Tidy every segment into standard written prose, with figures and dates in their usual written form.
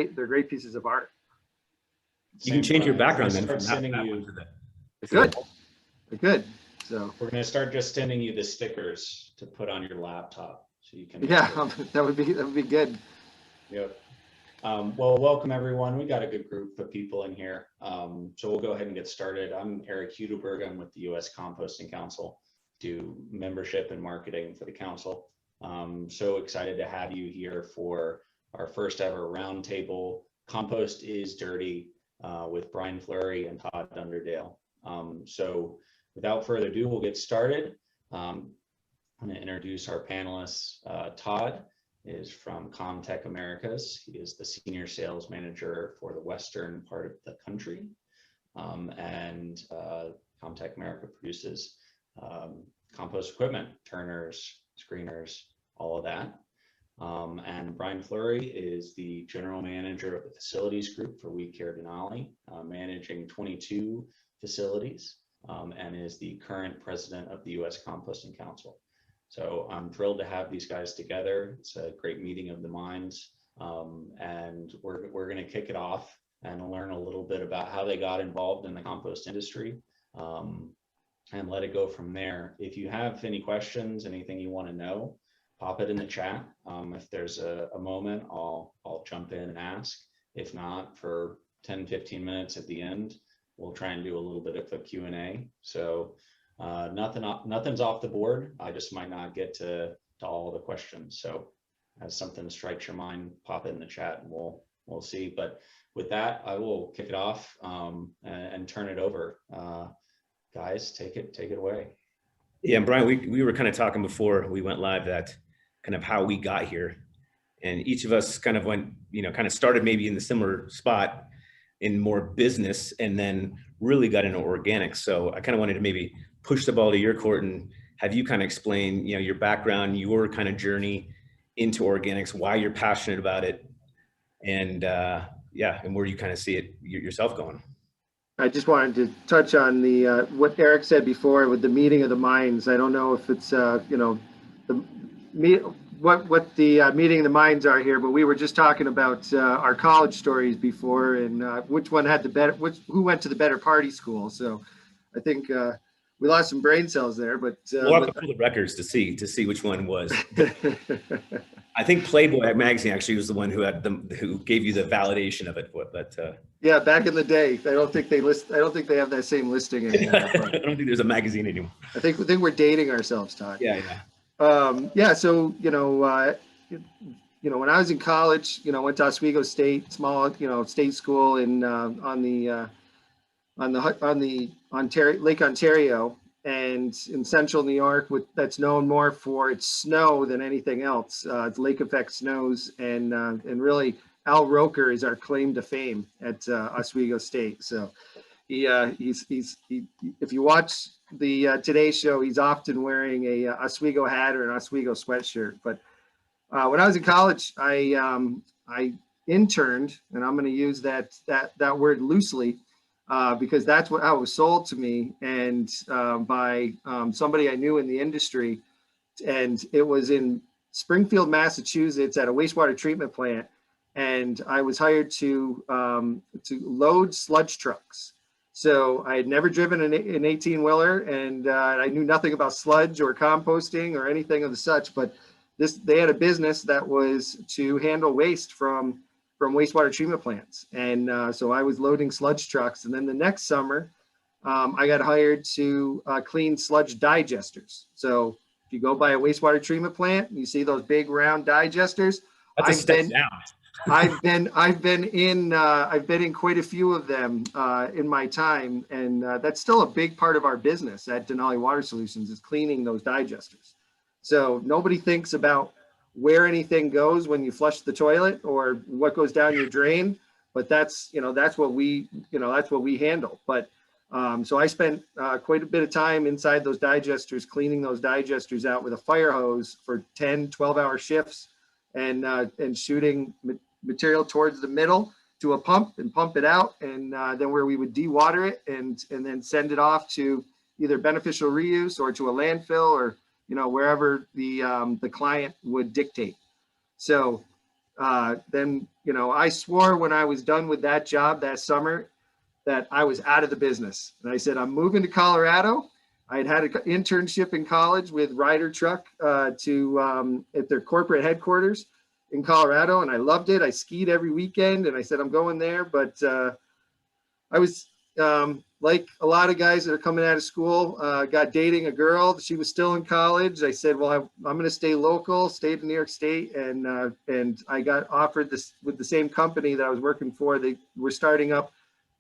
great pieces of art. You can change your background then. Start sending you. Good. So we're going to start just sending you the stickers to put on your laptop, so you can. Yeah, that would be good. Yep. Well, welcome everyone. We got a good group of people in here. So we'll go ahead and get started. I'm Eric Hudelberg. I'm with the US Composting Council, do membership and marketing for the council. So excited to have you here for our first ever roundtable. Compost is Dirty with Brian Fleury and Todd Dunderdale. So without further ado, we'll get started. I'm going to introduce our panelists. Todd is from Comtech Americas. He is the senior sales manager for the western part of the country. And Comtech America produces compost equipment, turners, screeners, all of that. And Brian Fleury is the general manager of the facilities group for We Care Denali, managing 22 facilities, and is the current president of the US Composting Council. So I'm thrilled to have these guys together. It's a great meeting of the minds, and we're going to kick it off and learn a little bit about how they got involved in the compost industry, and let it go from there. If you have any questions, anything you want to know, pop it in the chat. If there's a moment, I'll jump in and ask. If not, for 10-15 minutes at the end, we'll try and do a little bit of a Q&A. So nothing's off the board. I just might not get to all the questions. So as something strikes your mind, pop it in the chat and we'll see. But with that, I will kick it off and turn it over. Guys, take it away. Yeah, and Brian, we were kind of talking before we went live that kind of how we got here, and each of us kind of went, kind of started maybe in the similar spot in more business, and then really got into organics. So I kind of wanted to maybe push the ball to your court and have you kind of explain, your background, your kind of journey into organics, why you're passionate about it, and and where you kind of see it yourself going. I just wanted to touch on the what Eric said before with the meeting of the minds. I don't know if it's what the meeting of the minds are here, but we were just talking about our college stories before, and which one had the better, who went to the better party school. So I think we lost some brain cells there, but we'll have to pull the records to see which one was. I think Playboy magazine actually was the one who gave you the validation of it. But yeah, back in the day, I don't think they have that same listing anymore. I don't think there's a magazine anymore. I think we're dating ourselves, Todd. Yeah. So when I was in college, went to Oswego State, small state school in on the Lake Ontario, and in central New York, that's known more for its snow than anything else. It's lake effect snows, and really Al Roker is our claim to fame at Oswego State. So he's if you watch the Today Show, he's often wearing a Oswego hat or an Oswego sweatshirt. But when I was in college, I interned, and I'm going to use that word loosely, because that's what I was sold to me, and by somebody I knew in the industry, and it was in Springfield, Massachusetts, at a wastewater treatment plant, and I was hired to load sludge trucks. So I had never driven an 18-wheeler, and I knew nothing about sludge or composting or anything of the such. But they had a business that was to handle waste from wastewater treatment plants, and so I was loading sludge trucks. And then the next summer, I got hired to clean sludge digesters. So if you go by a wastewater treatment plant, you see those big round digesters. That's a step down. I've been in quite a few of them in my time, and that's still a big part of our business at Denali Water Solutions, is cleaning those digesters. So nobody thinks about where anything goes when you flush the toilet or what goes down your drain, but that's what we handle. But so I spent quite a bit of time inside those digesters, cleaning those digesters out with a fire hose for 10-12-hour shifts, and shooting material towards the middle to a pump and pump it out, and then where we would dewater it and then send it off to either beneficial reuse or to a landfill, or wherever the client would dictate. So then, you know, I swore when I was done with that job that summer that I was out of the business. And I said, I'm moving to Colorado. I had an internship in college with Ryder Truck at their corporate headquarters in Colorado, and I loved it. I skied every weekend, and I said, I'm going there. But I was like a lot of guys that are coming out of school, got dating a girl. She was still in college. I said, well, I'm going to stay local, stayed in New York State. And I got offered this with the same company that I was working for. They were starting up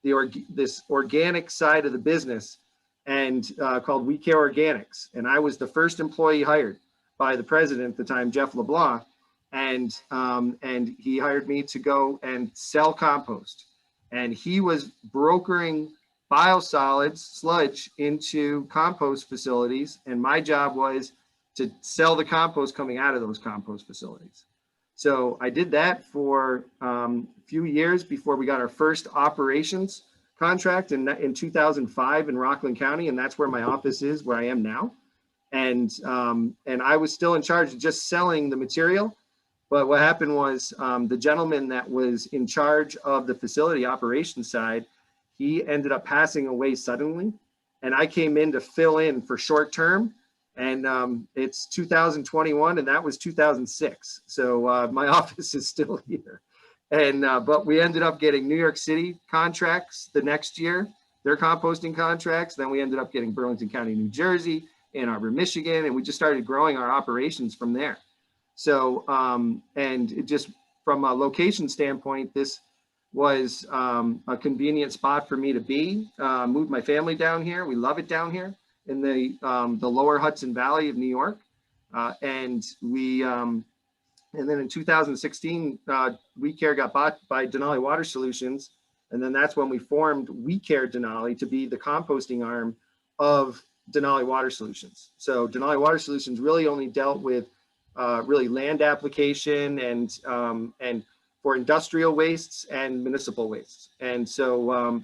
this organic side of the business and called We Care Organics. And I was the first employee hired by the president at the time, Jeff LeBlanc. And he hired me to go and sell compost. And he was brokering biosolids, sludge, into compost facilities. And my job was to sell the compost coming out of those compost facilities. So I did that for a few years before we got our first operations contract in 2005 in Rockland County. And that's where my office is, where I am now. And I was still in charge of just selling the material. But what happened was the gentleman that was in charge of the facility operations side, he ended up passing away suddenly. And I came in to fill in for short term. And it's 2021, and that was 2006. So my office is still here. And but we ended up getting New York City contracts the next year, their composting contracts. Then we ended up getting Burlington County, New Jersey, Ann Arbor, Michigan, and we just started growing our operations from there. So, and it just from a location standpoint, this was a convenient spot for me to be. Moved my family down here. We love it down here in the lower Hudson Valley of New York. And then in 2016, We Care got bought by Denali Water Solutions. And then that's when we formed We Care Denali to be the composting arm of Denali Water Solutions. So Denali Water Solutions really only dealt with really land application and for industrial wastes and municipal wastes. And so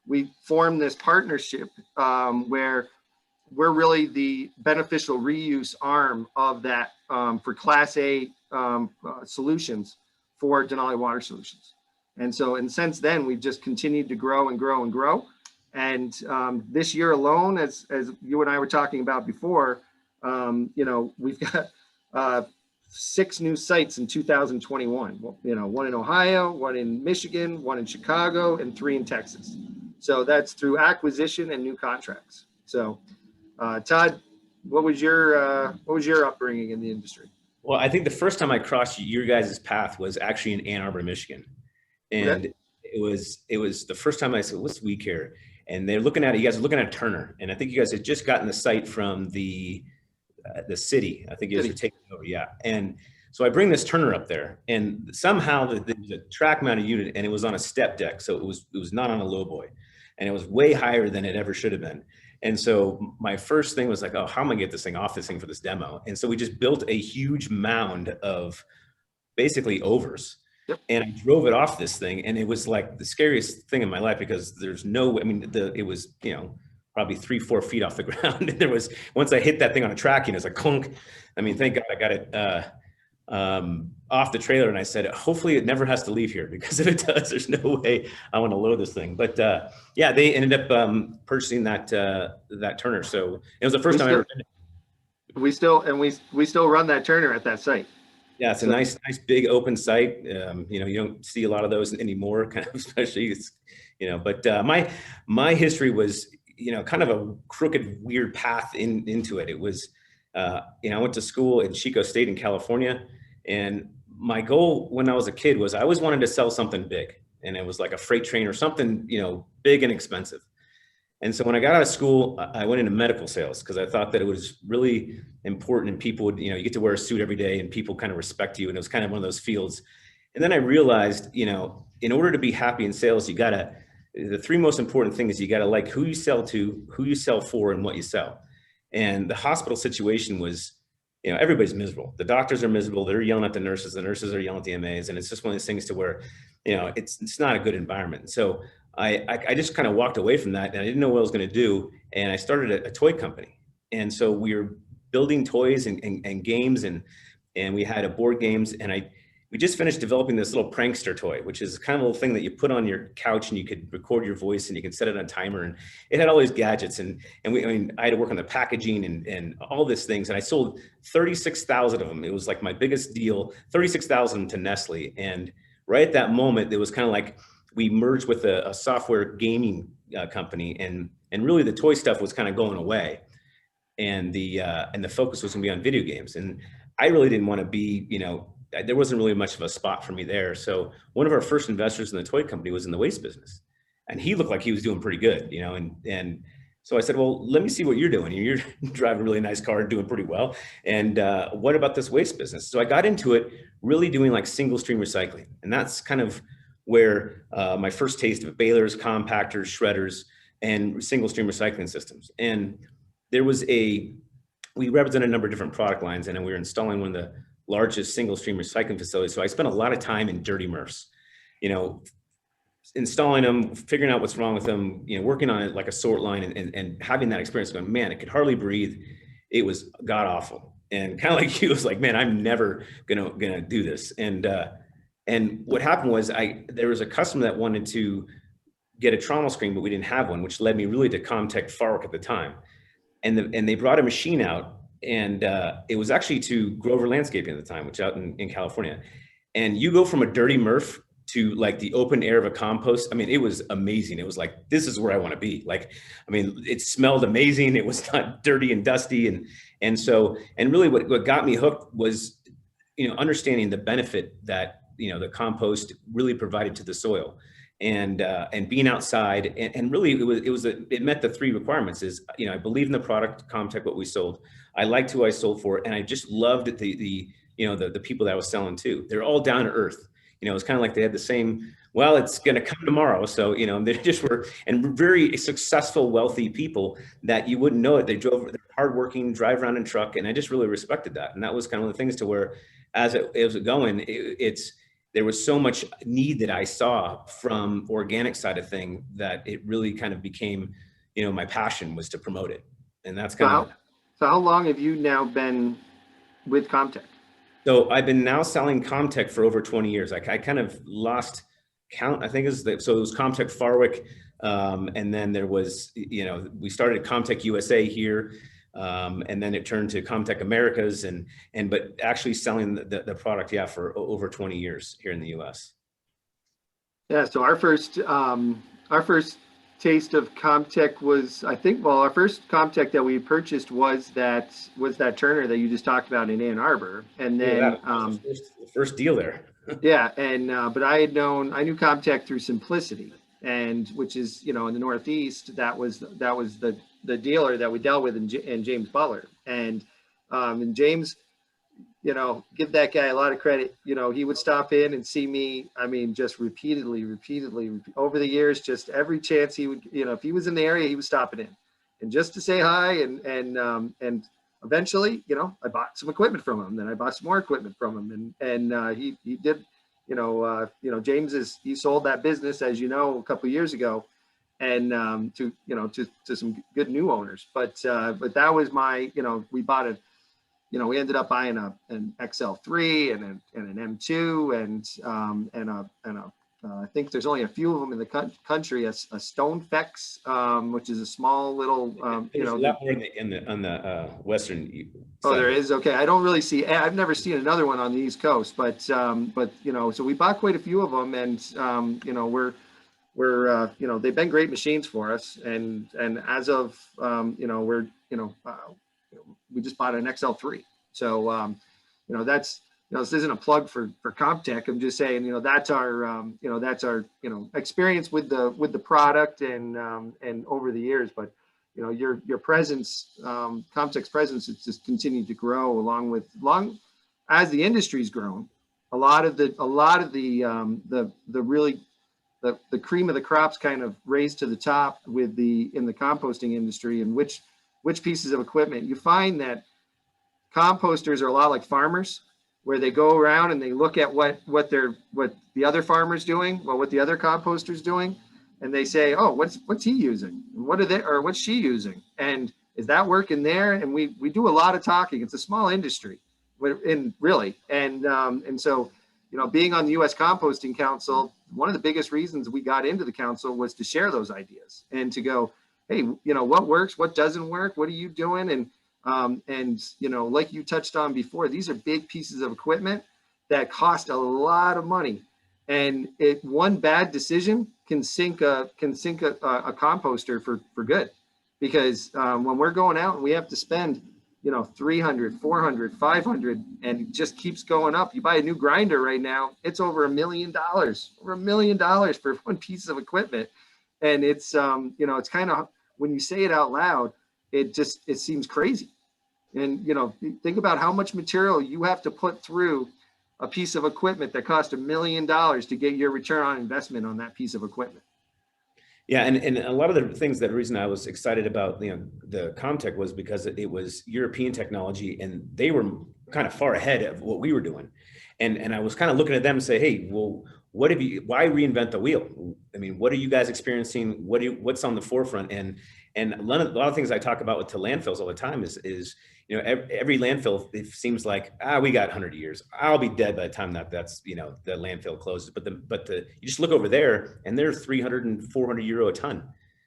we formed this partnership where we're really the beneficial reuse arm of that for Class A solutions for Denali Water Solutions. And so, and since then, we've just continued to grow and grow and grow. And this year alone, as you and I were talking about before, you know, we've got 6 new sites in 2021. You know, 1 in Ohio, 1 in Michigan, 1 in Chicago, and 3 in Texas. So that's through acquisition and new contracts. So, Todd, what was your upbringing in the industry? Well, I think the first time I crossed your guys' path was actually in Ann Arbor, Michigan. And okay. it was the first time I said, what's We Care? And they're looking at it, you guys are looking at Turner. And I think you guys had just gotten the site from the city. I think you guys were taking over. Yeah. And so I bring this Turner up there, and somehow the track mounted unit, and it was on a step deck. So it was not on a low boy, and it was way higher than it ever should have been. And so my first thing was like, oh, how am I gonna get this thing off this thing for this demo? And so we just built a huge mound of basically overs. Yep. And I drove it off this thing, and it was like the scariest thing in my life, because there's no, I mean, it was, you know, probably 3-4 feet off the ground. And there was, once I hit that thing on a track, you know, it's like clunk. I mean, thank God I got it off the trailer, and I said, hopefully it never has to leave here, because if it does, there's no way I want to load this thing. But yeah, they ended up purchasing that Turner. So it was the first time I ever been. We still run that Turner at that site. Yeah, it's a nice big open site. You know, you don't see a lot of those anymore, kind of, especially, you know. But my history was, you know, kind of a crooked, weird path into it. It was, you know, I went to school at Chico State in California, and my goal when I was a kid was I always wanted to sell something big, and it was like a freight train or something, you know, big and expensive. And so when I got out of school, I went into medical sales, because I thought that it was really important, and people would, you know, you get to wear a suit every day and people kind of respect you. And it was kind of one of those fields. And then I realized, you know, in order to be happy in sales, the 3 most important things, you got to like who you sell to, who you sell for, and what you sell. And the hospital situation was, you know, everybody's miserable. The doctors are miserable. They're yelling at the nurses are yelling at the MAs. And it's just one of those things to where, you know, it's not a good environment. So I just kind of walked away from that, and I didn't know what I was going to do. And I started a toy company. And so we were building toys and games, and we had board games. And we just finished developing this little prankster toy, which is kind of a little thing that you put on your couch and you could record your voice and you can set it on timer. And it had all these gadgets. And I had to work on the packaging and all these things. And I sold 36,000 of them. It was like my biggest deal, 36,000 to Nestle. And right at that moment, it was kind of like we merged with a software gaming company, and really the toy stuff was kind of going away. And the focus was gonna be on video games. And I really didn't want to be, there wasn't really much of a spot for me there. So one of our first investors in the toy company was in the waste business, and he looked like he was doing pretty good, and so I said, well, let me see what you're doing. You're driving a really nice car and doing pretty well. And what about this waste business? So I got into it really doing like single stream recycling. And that's kind of where my first taste of balers, compactors, shredders, and single stream recycling systems. And there was we represented a number of different product lines, and we were installing one of the largest single stream recycling facilities. So I spent a lot of time in dirty MRFs, installing them, figuring out what's wrong with them, working on it like a sort line, and having that experience going, man, it could hardly breathe. It was god awful. And kind of like you, was like, man, I'm never gonna do this. And what happened was there was a customer that wanted to get a trommel screen, but we didn't have one, which led me really to Comtech Farwick at the time. And they brought a machine out, and it was actually to Grover Landscaping at the time, which out in California. And you go from a dirty MRF to like the open air of a compost. I mean, it was amazing. It was like, this is where I want to be. Like, I mean, it smelled amazing. It was not dirty and dusty. And really what got me hooked was, understanding the benefit that, the compost really provided to the soil, and being outside, and really it met the three requirements. Is, I believe in the product, Comtech, what we sold. I liked who I sold for, and I just loved the people that I was selling to. They're all down to earth. It was kind of like they had the same, well, it's going to come tomorrow. So, they just were, and very successful, wealthy people that you wouldn't know it. They're hardworking, drive around in truck. And I just really respected that. And that was kind of the things to where, as it was going, there was so much need that I saw from organic side of thing that it really kind of became, my passion was to promote it. And that's kind of. So how long have you now been with Comtech? So I've been now selling Comtech for over 20 years. I kind of lost count. I think so it was Comtech Farwick. And then there was, we started Comtech USA here. And then it turned to Comtech Americas, but actually selling the product, for over 20 years here in the US. Yeah. So our first taste of Comtech was, our first Comtech that we purchased was that Turner that you just talked about in Ann Arbor. And then, the first deal there. Yeah. And, but I knew Comtech through Simplicity, and which is, in the Northeast, that was the dealer that we dealt with in James Butler. And James, give that guy a lot of credit. He would stop in and see me. I mean, just repeatedly over the years, just every chance he would, if he was in the area, he was stopping in, and just to say hi. And eventually, I bought some equipment from him. Then I bought some more equipment from him. And he did, James he sold that business, as a couple of years ago, and to some good new owners. But that was my, we bought it. We ended up buying an XL3 and an M2 and I think there's only a few of them in the country. A Stonefex, which is a small little, There's a lot more on the western. Oh, there is. Okay, I don't really see. I've never seen another one on the East Coast, but so we bought quite a few of them, and we're they've been great machines for us, and as of we just bought an XL3. So, that's, this isn't a plug for Comtech. I'm just saying, that's our experience with the product and over the years. But, your presence, Comtech's presence, it's just continued to grow along as the industry's grown. A lot of the cream of the crops kind of raised to the top in the composting industry, and which pieces of equipment. You find that composters are a lot like farmers, where they go around and they look at what the other farmer's doing, what the other composter's doing, and they say, oh, what's he using? And what's she using? And is that working there? And we do a lot of talking. It's a small industry, really. And so, being on the US Composting Council, one of the biggest reasons we got into the council was to share those ideas and to go, hey, what works, what doesn't work, what are you doing? And like you touched on before, these are big pieces of equipment that cost a lot of money. And one bad decision can sink a composter for good. Because when we're going out and we have to spend, 300, 400, 500, and it just keeps going up. You buy a new grinder right now, it's over $1 million, for one piece of equipment. And it's, it's kind of, when you say it out loud, it seems crazy. And, think about how much material you have to put through a piece of equipment that cost $1 million to get your return on investment on that piece of equipment. Yeah, and a lot of the things, that reason I was excited about the Comtech was because it was European technology, and they were kind of far ahead of what we were doing. And I was kind of looking at them and say, hey, well, why reinvent the wheel? I mean, what are you guys experiencing? What's on the forefront? And a lot of things I talk about to landfills all the time is every landfill, it seems like, we got 100 years. I'll be dead by the time that's the landfill closes. But you just look over there, and they're 300 and 400 euro a ton,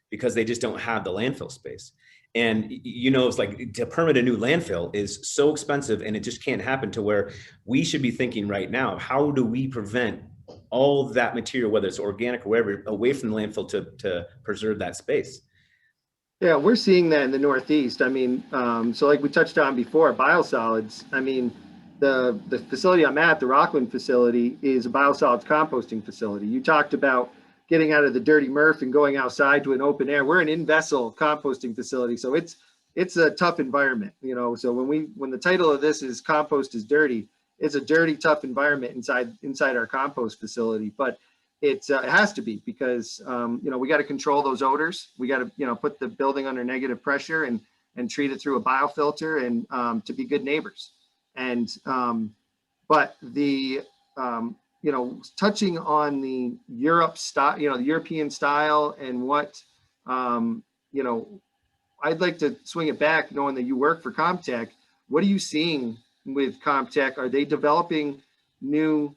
because they just don't have the landfill space. And it's like, to permit a new landfill is so expensive, and it just can't happen, to where we should be thinking right now, how do we prevent all that material, whether it's organic or whatever, away from the landfill to preserve that space? Yeah, we're seeing that in the Northeast. I mean, so like we touched on before, biosolids. I mean, the facility I'm at, the Rockland facility, is a biosolids composting facility. You talked about getting out of the dirty MRF and going outside to an open air. We're an in-vessel composting facility, so it's a tough environment. So when the title of this is "Compost is Dirty," it's a dirty, tough environment inside our compost facility. But it has to be, because we got to control those odors. We got to put the building under negative pressure and treat it through a biofilter, and to be good neighbors. And but the touching on the Europe style, the European style, and what I'd like to swing it back, knowing that you work for Comtech. What are you seeing with Comtech? Are they developing new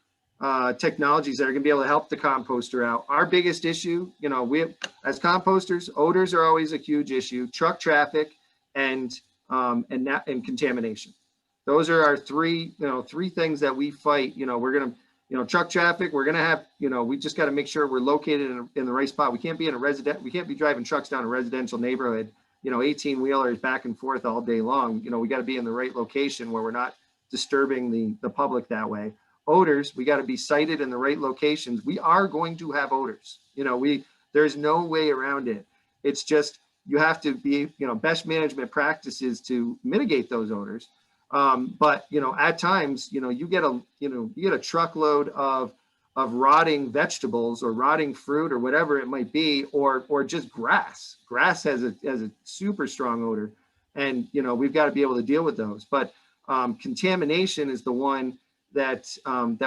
technologies that are going to be able to help the composter out? Our biggest issue, we as composters, odors are always a huge issue. Truck traffic and contamination. Those are our three things that we fight. We're going to, truck traffic. We're going to have, we just got to make sure we're located in the right spot. We can't be we can't be driving trucks down a residential neighborhood, 18 wheelers back and forth all day long. We got to be in the right location where we're not disturbing the public that way. Odors, we got to be sited in the right locations. We are going to have odors. There's no way around it. It's just, you have to be, best management practices to mitigate those odors. But at times, you get a truckload of rotting vegetables or rotting fruit or whatever it might be, or just grass. Grass has a super strong odor, and we've got to be able to deal with those. But contamination is the one that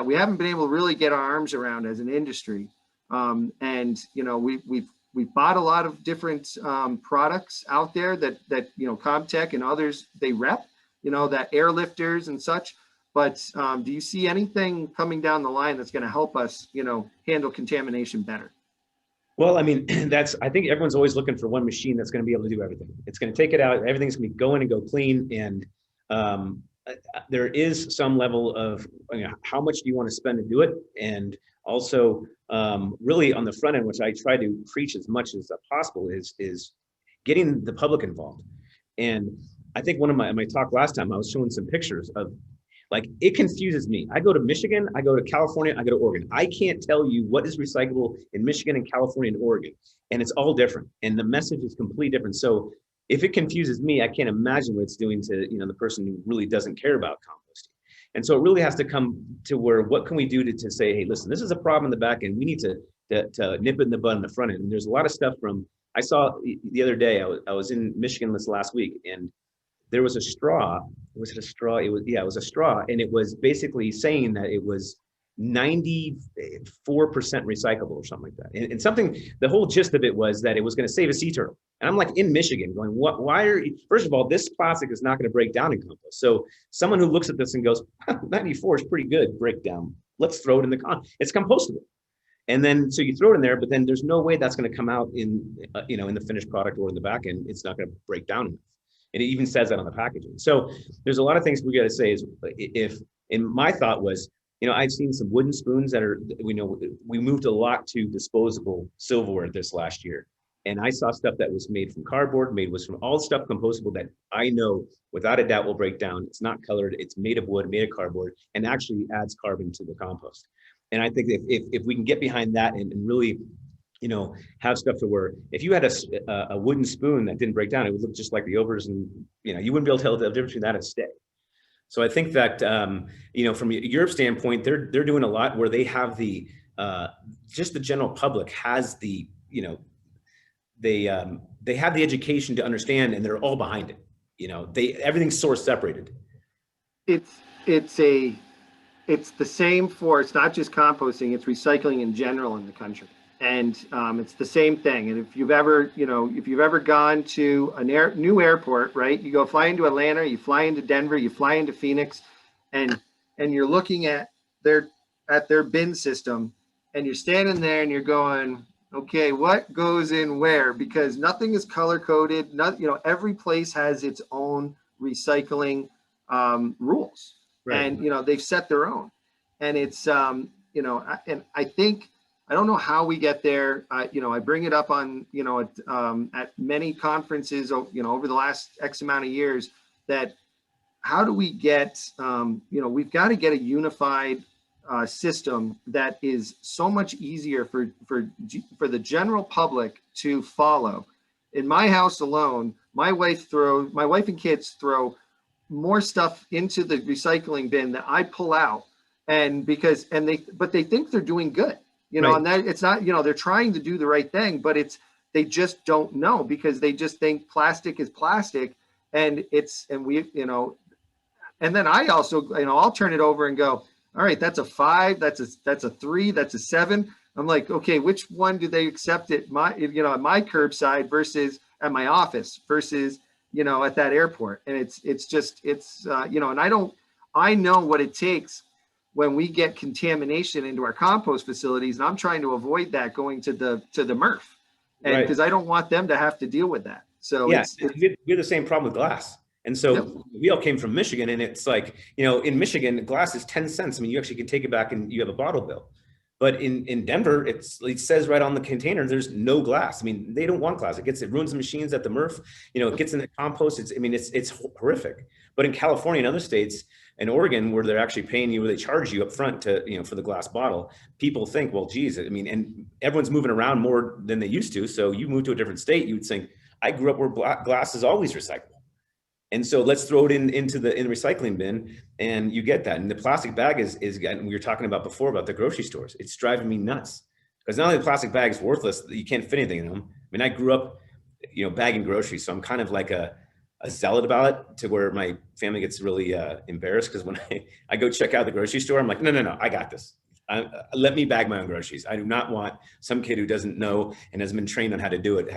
we haven't been able to really get our arms around as an industry. And we've bought a lot of different products out there that Comtech and others, they rep, that airlifters and such. But do you see anything coming down the line that's going to help us handle contamination better? Well, I mean, I think everyone's always looking for one machine that's going to be able to do everything. It's going to take it out, everything's going to go in and go clean. And there is some level of how much do you want to spend to do it, and also really on the front end, which I try to preach as much as possible, is getting the public involved. And I think one of my talk last time, I was showing some pictures of, like, it confuses me. I go to Michigan, I go to California, I go to Oregon. I can't tell you what is recyclable in Michigan and California and Oregon, and it's all different, and the message is completely different. So if it confuses me, I can't imagine what it's doing to the person who really doesn't care about composting. And so it really has to come to where, what can we do to say, hey, listen, this is a problem in the back end. We need to nip it in the bud in the front end. And there's a lot of stuff I saw the other day, I was in Michigan this last week, and there was a straw. Was it a straw? It was a straw. And it was basically saying that it was 94% recyclable or something like that. And something, the whole gist of it was that it was going to save a sea turtle. And I'm like in Michigan going, why are you, first of all, this plastic is not going to break down in compost. So someone who looks at this and goes, 94 is pretty good breakdown. let's throw it in it's compostable. And then, so you throw it in there, but then there's no way that's going to come out in, in the finished product or in the back end. It's not going to break down enough. And it even says that on the packaging. So there's a lot of things we got to say is and my thought was, I've seen some wooden spoons that we moved a lot to disposable silverware this last year. And I saw stuff that was made from cardboard, was from all stuff compostable that I know without a doubt will break down. It's not colored, it's made of wood, made of cardboard, and actually adds carbon to the compost. And I think if we can get behind that and really, have stuff to where if you had a wooden spoon that didn't break down, it would look just like the overs, and you wouldn't be able to tell the difference between that and stick. So I think that from Europe's standpoint, they're doing a lot where they have the just the general public has the they have the education to understand, and they're all behind it. Everything's source separated. It's the same for, it's not just composting, it's recycling in general in the country. And it's the same thing. And if you've ever gone to a new airport, right? You go fly into Atlanta, you fly into Denver, you fly into Phoenix, and you're looking at their bin system, and you're standing there and you're going, okay, what goes in where? Because nothing is color coded. Every place has its own recycling rules. Right. And they've set their own, and it's and I think, I don't know how we get there. I bring it up on at many conferences over the last X amount of years, that how do we get we've got to get a unified system that is so much easier for the general public to follow. In my house alone, my wife and kids throw more stuff into the recycling bin that I pull out, but they think they're doing good, right. And that it's not, they're trying to do the right thing, but they just don't know, because they just think plastic is plastic, and then I also, I'll turn it over and go, all right, that's a 5, that's a 3, that's a 7. I'm like, okay, which one do they accept at my curbside versus at my office versus at that airport? And and I know what it takes when we get contamination into our compost facilities, and I'm trying to avoid that going to the MRF, and because I don't want them to have to deal with that. So yeah, we have the same problem with glass. And so yep. We all came from Michigan, and it's like, in Michigan, glass is 10 cents. I mean, you actually can take it back and you have a bottle bill. But in Denver, it says right on the container, there's no glass. I mean, they don't want glass. It ruins the machines at the MRF. It gets in the compost. It's horrific. But in California and other states, in Oregon, where they're actually paying you, where they charge you up front to, for the glass bottle, people think, well, geez, and everyone's moving around more than they used to. So you move to a different state, you would think, I grew up where glass is always recyclable. And so let's throw it in the recycling bin, and you get that. And the plastic bag is we were talking about before about the grocery stores. It's driving me nuts, because not only the plastic bag is worthless, you can't fit anything in them. I mean, I grew up, bagging groceries, so I'm kind of like a zealot about it, to where my family gets really embarrassed, because when I go check out the grocery store, I'm like, no, I got this. Let me bag my own groceries. I do not want some kid who doesn't know and hasn't been trained on how to do it.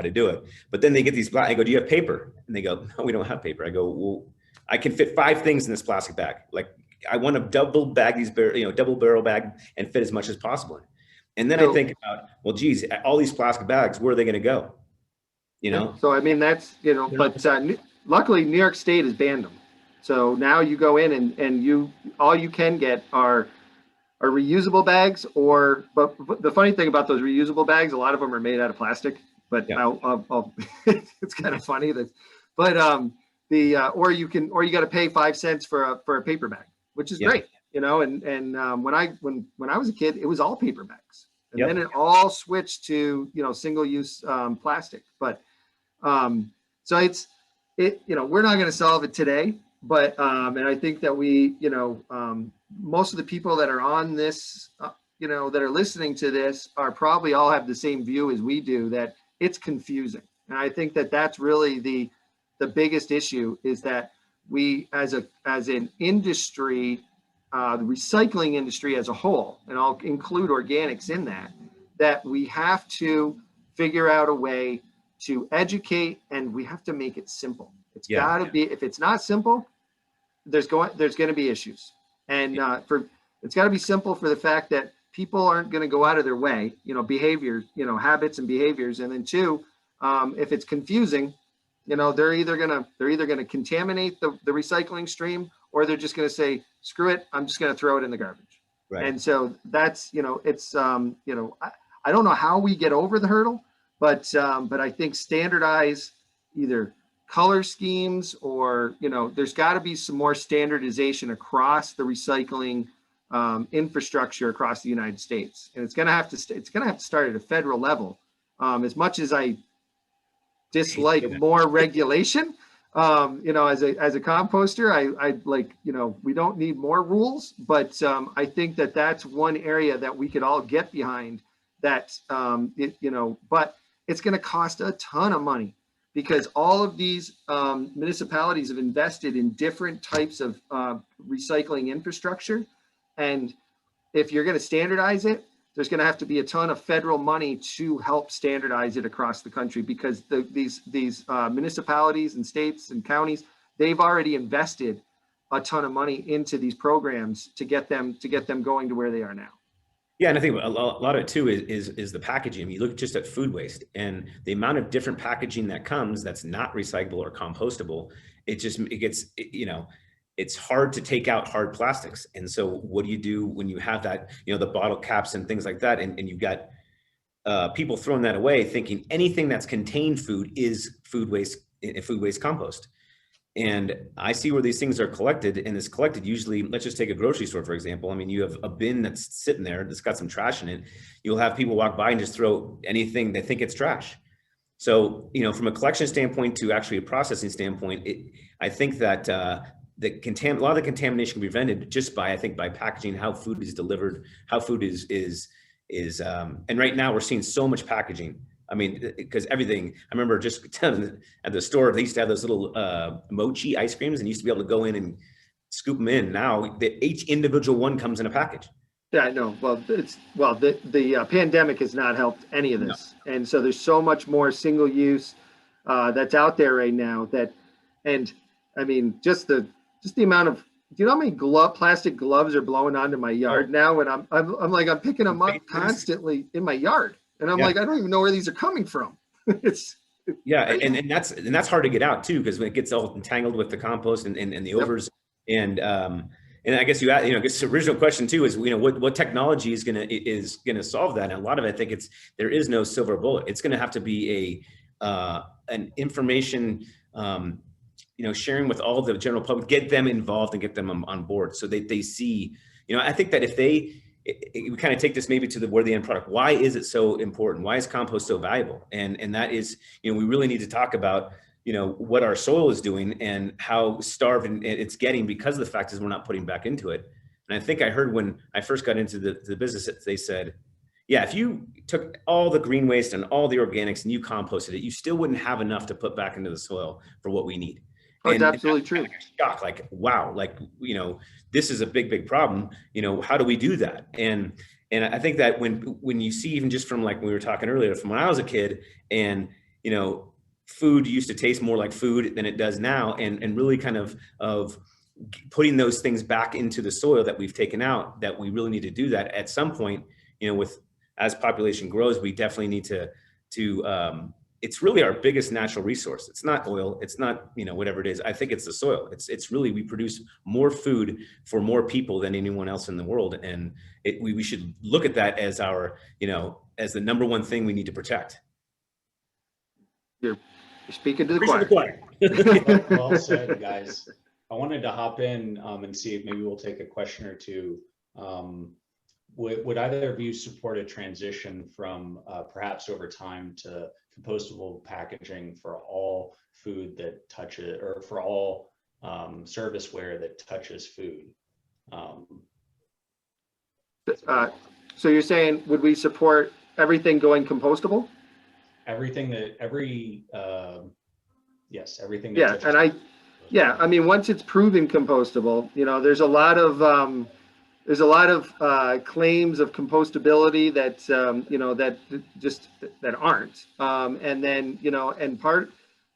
But then they get these I go, do you have paper? And they go, no, we don't have paper. I go, well, I can fit 5 things in this plastic bag. Like, I want to double barrel bag and fit as much as possible. And then I think about, well, geez, all these plastic bags, where are they going to go? So, I mean, that's, but luckily New York State has banned them. So now you go in and all you can get are reusable bags, but the funny thing about those reusable bags, a lot of them are made out of plastic, but yeah. It's kind of funny that, but or you got to pay 5 cents for a paper bag, which is great, and when I was a kid, it was all paper bags, and then it all switched to single use plastic, but so we're not going to solve it today, but and I think that most of the people that are on this, that are listening to this, are probably all have the same view as we do, that it's confusing. And I think that that's really the biggest issue, is that we, as an industry, the recycling industry as a whole, and I'll include organics in that we have to figure out a way to educate, and we have to make it simple. It's got to be, if it's not simple, there's going to be issues. And It's got to be simple for the fact that people aren't going to go out of their way, behavior, habits and behaviors. And then two, if it's confusing, they're either gonna contaminate the recycling stream, or they're just gonna say, screw it, I'm just gonna throw it in the garbage. Right. And so that's, it's, I don't know how we get over the hurdle, but I think standardize either color schemes or, there's got to be some more standardization across the recycling infrastructure across the United States. And it's going to have to start at a federal level. As much as I dislike more regulation, as a composter, I like, we don't need more rules, but I think that that's one area that we could all get behind, that but it's going to cost a ton of money, because all of these municipalities have invested in different types of recycling infrastructure. And if you're going to standardize it, there's going to have to be a ton of federal money to help standardize it across the country, because these municipalities and states and counties, they've already invested a ton of money into these programs to get them going to where they are now. Yeah, and I think a lot of it too is the packaging. I mean, you look just at food waste and the amount of different packaging that comes that's not recyclable or compostable. It gets, it's hard to take out hard plastics. And so what do you do when you have that, the bottle caps and things like that, and you've got people throwing that away, thinking anything that's contained food is food waste compost. And I see where these things are collected, and it's collected usually, let's just take a grocery store, for example. I mean, you have a bin that's sitting there that's got some trash in it. You'll have people walk by and just throw anything they think it's trash. So, from a collection standpoint to actually a processing standpoint, I think that a lot of the contamination can be prevented just by packaging, how food is delivered, how food is and right now we're seeing so much packaging. I mean, because everything, I remember just telling at the store, they used to have those little mochi ice creams, and you used to be able to go in and scoop them in. Now each individual one comes in a package. Yeah, I know. Well, the pandemic has not helped any of this. No. And so there's so much more single use that's out there right now and I mean, just the amount of, do you know how many plastic gloves are blowing onto my yard now? And I'm picking them up constantly in my yard. And I'm like, I don't even know where these are coming from. and that's hard to get out too, because when it gets all entangled with the compost and the overs. Yep. And I guess I guess the original question too is, what technology is gonna solve that? And a lot of it, I think there is no silver bullet. It's gonna have to be an information sharing with all the general public, get them involved and get them on board so they see. I think that if we kind of take this maybe to where the end product, why is it so important? Why is compost so valuable? And that is, we really need to talk about, what our soil is doing and how starved it's getting because of the fact is we're not putting back into it. And I think I heard when I first got into the business, they said, yeah, if you took all the green waste and all the organics and you composted it, you still wouldn't have enough to put back into the soil for what we need. Oh, it's absolutely true. Kind of shock, like, wow, like, this is a big problem. How do we do that? And I think that when you see, even just from like we were talking earlier, from when I was a kid, and food used to taste more like food than it does now, and really kind of putting those things back into the soil that we've taken out, that we really need to do that at some point. As population grows, we definitely need to it's really our biggest natural resource. It's not oil. It's not, whatever it is. I think it's the soil. It's really, we produce more food for more people than anyone else in the world. And we should look at that as our, as the number one thing we need to protect. You're speaking to the choir. Well said, guys. I wanted to hop in and see if maybe we'll take a question or two. Would either of you support a transition from perhaps over time to compostable packaging for all food that touches, or for all serviceware that touches food? So you're saying, would we support everything going compostable? Everything that yes, everything that yeah, and I mean, once it's proven compostable, there's a lot of claims of compostability that that aren't, and then and part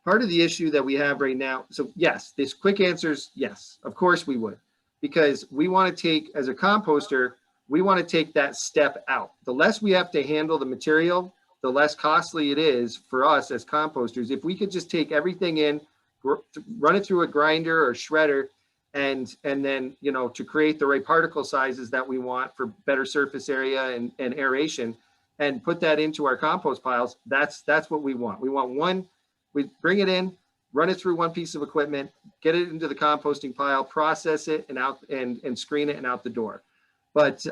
of the issue that we have right now. So yes, this quick answer is yes, of course we would, because we want to take, as a composter, we want to take that step out. The less we have to handle the material, the less costly it is for us as composters. If we could just take everything in, run it through a grinder or shredder, and then, you know, to create the right particle sizes that we want for better surface area and aeration, and put that into our compost piles, that's what we want. We want one, we bring it in, run it through one piece of equipment, get it into the composting pile, process it, and out and screen it and out the door. But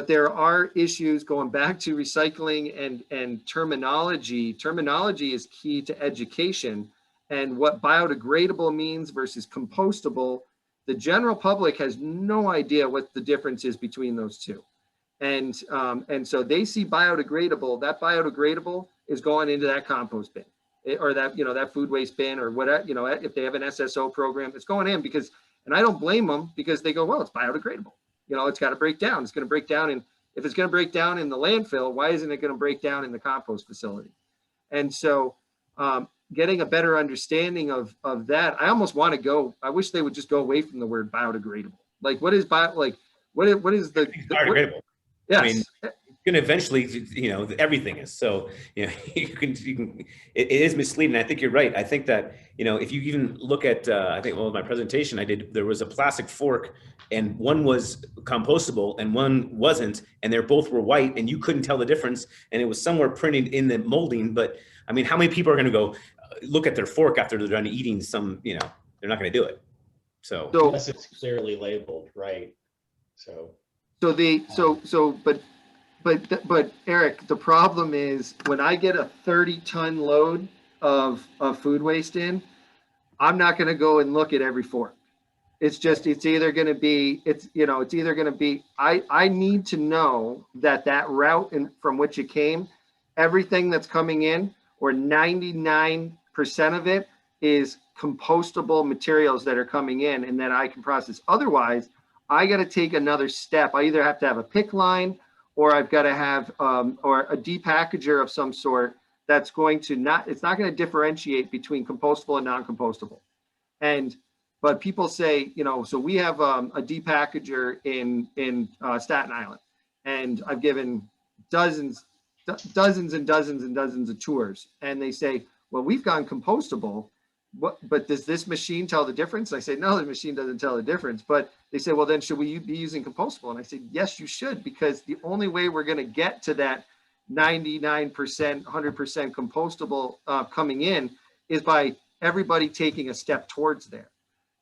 there are issues going back to recycling and terminology. Terminology is key to education, and what biodegradable means versus compostable. The general public has no idea what the difference is between those two. And so they see biodegradable, that biodegradable is going into that compost bin, or that, you know, that food waste bin, or whatever, you know, if they have an SSO program, it's going in because, and I don't blame them, because they go, well, it's biodegradable. You know, it's got to break down. It's going to break down. And if it's going to break down in the landfill, why isn't it going to break down in the compost facility? And so getting a better understanding of that, I almost want to go, I wish they would just go away from the word biodegradable. Like, what is what is the biodegradable? Yes. I mean, it's going to eventually, you know, everything is. So, you know, you can, it is misleading. I think you're right. I think that, you know, if you even look at, I think, well, my presentation I did, there was a plastic fork, and one was compostable and one wasn't, and both were white, and you couldn't tell the difference. And it was somewhere printed in the molding. But I mean, how many people are going to go look at their fork after they're done eating some, you know, they're not going to do it. So unless it's clearly labeled, right? But Eric, the problem is when I get a 30-ton load of food waste in, I'm not going to go and look at every fork. It's just, it's either going to be, I need to know that route from which it came, everything that's coming in, or 99% of it, is compostable materials that are coming in and that I can process. Otherwise, I got to take another step. I either have to have a pick line, or I've got to have or a depackager of some sort that's going to it's not going to differentiate between compostable and non-compostable. But people say, you know, so we have a depackager in Staten Island, and I've given dozens and dozens and dozens of tours, and they say, well, we've gone compostable. But does this machine tell the difference? And I say, no, the machine doesn't tell the difference. But they say, well, then should we be using compostable? And I say, yes, you should, because the only way we're going to get to that 99%, 100% compostable coming in is by everybody taking a step towards there.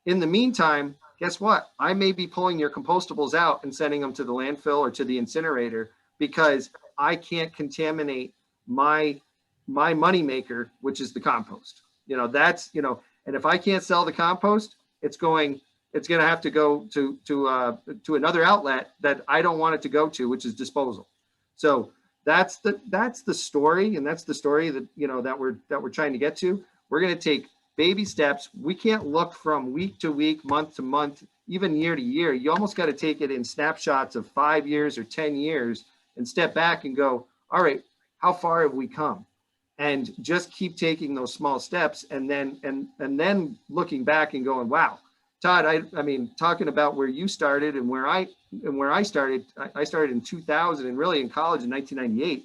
In the meantime, guess what? I may be pulling your compostables out and sending them to the landfill or to the incinerator, because I can't contaminate my moneymaker, which is the compost. You know, that's, you know, and if I can't sell the compost, it's going to have to go to another outlet that I don't want it to go to, which is disposal. So that's the story, and that's the story that, you know, that we're trying to get to. We're going to take baby steps. We can't look from week to week, month to month, even year to year. You almost got to take it in snapshots of 5 years or 10 years and step back and go, all right, how far have we come? And just keep taking those small steps, and then looking back and going, wow, Todd, I mean, talking about where you started and where I started, I started in 2000 and really in college in 1998.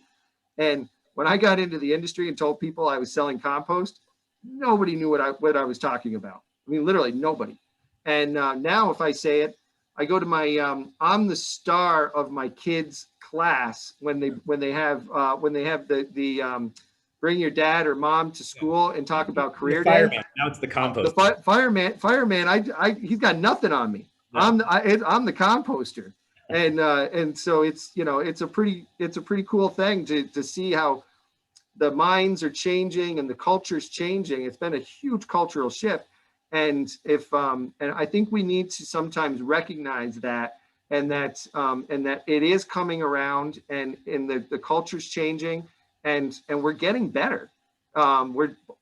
And when I got into the industry and told people I was selling compost, nobody knew what I was talking about. I mean, literally nobody. And now if I say it, I go to my, I'm the star of my kids' class when they have the bring your dad or mom to school and talk about career day. Now it's the compost. The fireman, he's got nothing on me. No. I'm the composter, and so it's, you know, it's a pretty cool thing to see how the minds are changing and the culture's changing. It's been a huge cultural shift, and and I think we need to sometimes recognize that, and that it is coming around, and the culture's changing. And we're getting better.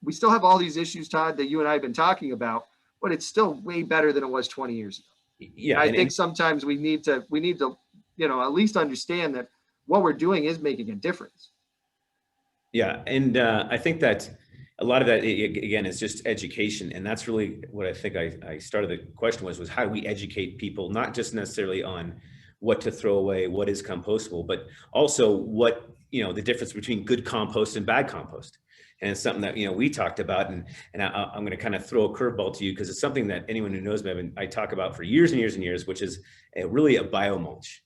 We still have all these issues, Todd, that you and I have been talking about, but it's still way better than it was 20 years ago. Yeah, I think sometimes we need to, you know, at least understand that what we're doing is making a difference. Yeah, and I think that, a lot of that, again, is just education. And that's really what I think I started the question was how do we educate people, not just necessarily on what to throw away, what is compostable, but also what, the difference between good compost and bad compost. And it's something that, we talked about, and I'm going to kind of throw a curveball to you because it's something that anyone who knows me, I talk about for years and years and years, which is really a biomulch.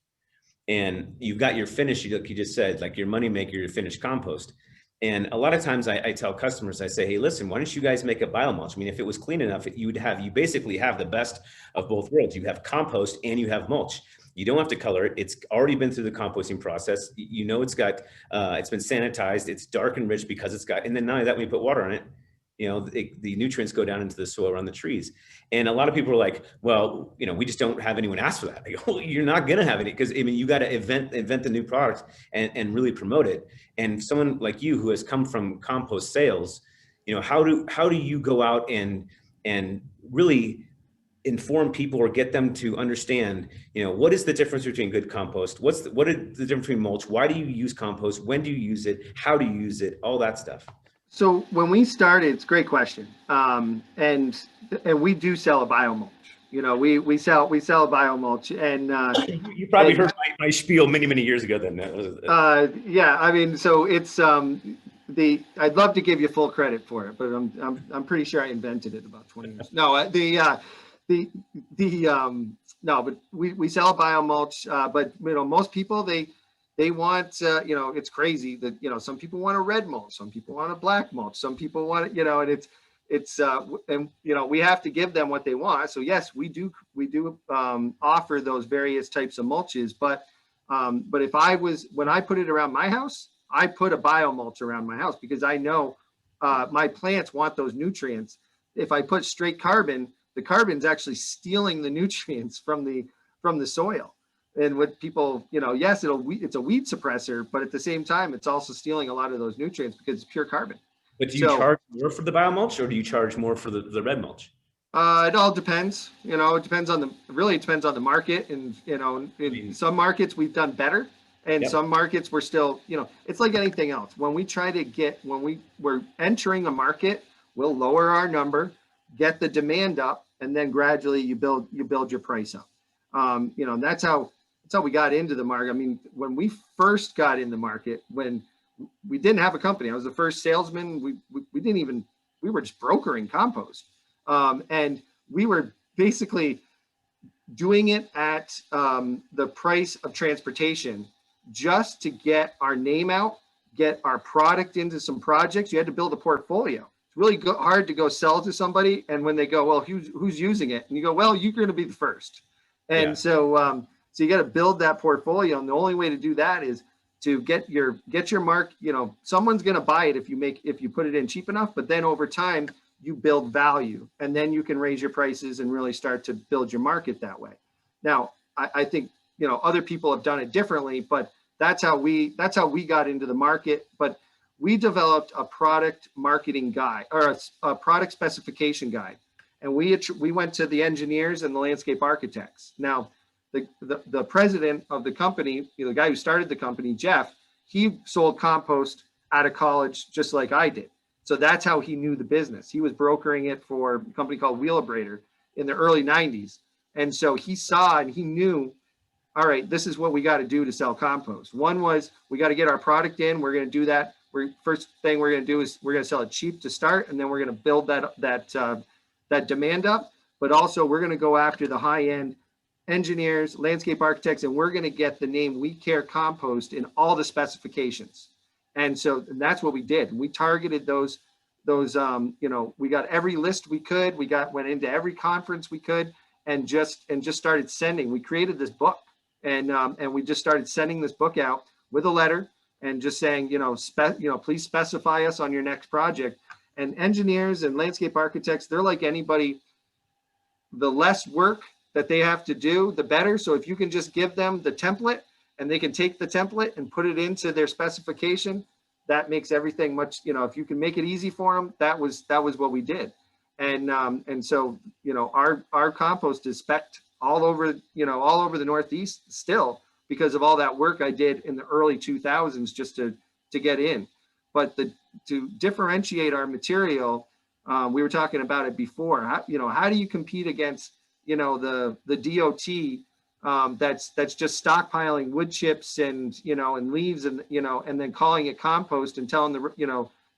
And you've got your finish, like you just said, like your moneymaker, your finished compost. And a lot of times I tell customers, I say, hey, listen, why don't you guys make a biomulch? I mean, if it was clean enough, you basically have the best of both worlds. You have compost and you have mulch. You don't have to color it. It's already been through the composting process. It's got, it's been sanitized. It's dark and rich because it's got, and then not only that, when you put water on it, the nutrients go down into the soil around the trees. And a lot of people are like, well, we just don't have anyone ask for that. I go, well, you're not going to have any, because you got to invent the new product and really promote it. And someone like you who has come from compost sales, how do you go out and really inform people or get them to understand, what is the difference between good compost? What is the difference between mulch? Why do you use compost? When do you use it? How do you use it? All that stuff. So when we started, it's a great question. And we do sell a biomulch. We sell a biomulch, and you probably heard my spiel many years ago. Then yeah, I mean, so it's I'd love to give you full credit for it, but I'm pretty sure I invented it about 20 years. No, no, but we sell a biomulch, but most people they want, it's crazy that, some people want a red mulch, some people want a black mulch, some people want it, and we have to give them what they want. So yes, we do offer those various types of mulches, but when I put it around my house, I put a biomulch around my house because I know my plants want those nutrients. If I put straight carbon, the carbon's actually stealing the nutrients from the soil. And what people, yes, it's a weed suppressor, but at the same time, it's also stealing a lot of those nutrients because it's pure carbon. But do you charge more for the biomulch, or do you charge more for the red mulch? It all depends. It depends on the market, and in some markets we've done better, and some markets we're still, it's like anything else. When we're entering a market, we'll lower our number, get the demand up, and then gradually you build your price up. And that's how we got into the market. I mean, when we first got in the market, when we didn't have a company, I was the first salesman. We were just brokering compost. And we were basically doing it at the price of transportation just to get our name out, get our product into some projects. You had to build a portfolio. It's really hard to go sell to somebody. And when they go, well, who's using it? And you go, well, you're going to be the first. And so you got to build that portfolio. And the only way to do that is to get your mark. Someone's going to buy it if you put it in cheap enough, but then over time you build value, and then you can raise your prices and really start to build your market that way. Now, I think, other people have done it differently, but that's how we got into the market. But we developed a product marketing guide, or a product specification guide. And we went to the engineers and the landscape architects. Now, the president of the company, the guy who started the company, Jeff, he sold compost out of college just like I did. So that's how he knew the business. He was brokering it for a company called Wheelabrator in the early 90s. And so he saw and he knew, all right, this is what we got to do to sell compost. One was we got to get our product in. We're going to do that. First thing we're going to do is we're going to sell it cheap to start, and then we're going to build that demand up. But also we're going to go after the high-end engineers, landscape architects, and we're going to get the name We Care Compost in all the specifications. And that's what we did. We targeted those, we got every list we could. Went into every conference we could, and just started sending. We created this book, and we just started sending this book out with a letter and just saying, please specify us on your next project. And engineers and landscape architects, they're like anybody. The less work that they have to do, the better. So if you can just give them the template, and they can take the template and put it into their specification, that makes everything much, if you can make it easy for them, that was what we did. And so, our compost is spec'd all over the Northeast still, because of all that work I did in the early 2000s just to get in. but to differentiate our material, we were talking about it before. How do you compete against, the DOT that's just stockpiling wood chips and leaves and then calling it compost and telling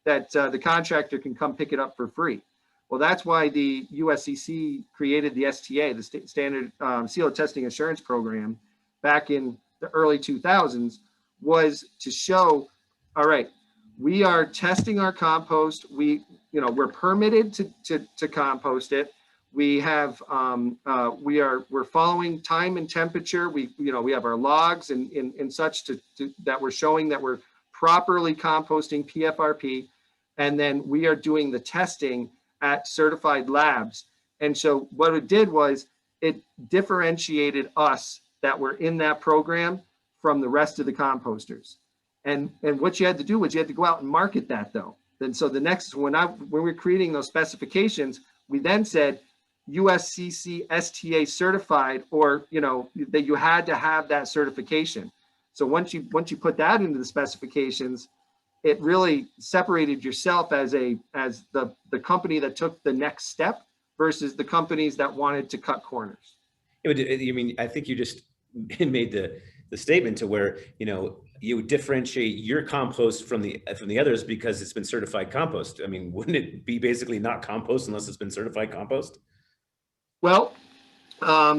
that the contractor can come pick it up for free. Well, that's why the USCC created the STA, the Standard Silo Testing Assurance Program, back in the early 2000s, was to show, all right, we are testing our compost. We're permitted to compost it. We have we're following time and temperature. We have our logs and such that we're showing that we're properly composting PFRP, and then we are doing the testing at certified labs. And so what it did was it differentiated us that were in that program from the rest of the composters. And what you had to do was you had to go out and market that, though. And so the next, when we were creating those specifications, we then said USCC STA certified, or that you had to have that certification. So once you put that into the specifications, it really separated yourself as the company that took the next step versus the companies that wanted to cut corners. I mean, I think you just made the statement to where, you would differentiate your compost from the others because it's been certified compost. I mean, wouldn't it be basically not compost unless it's been certified compost? Well,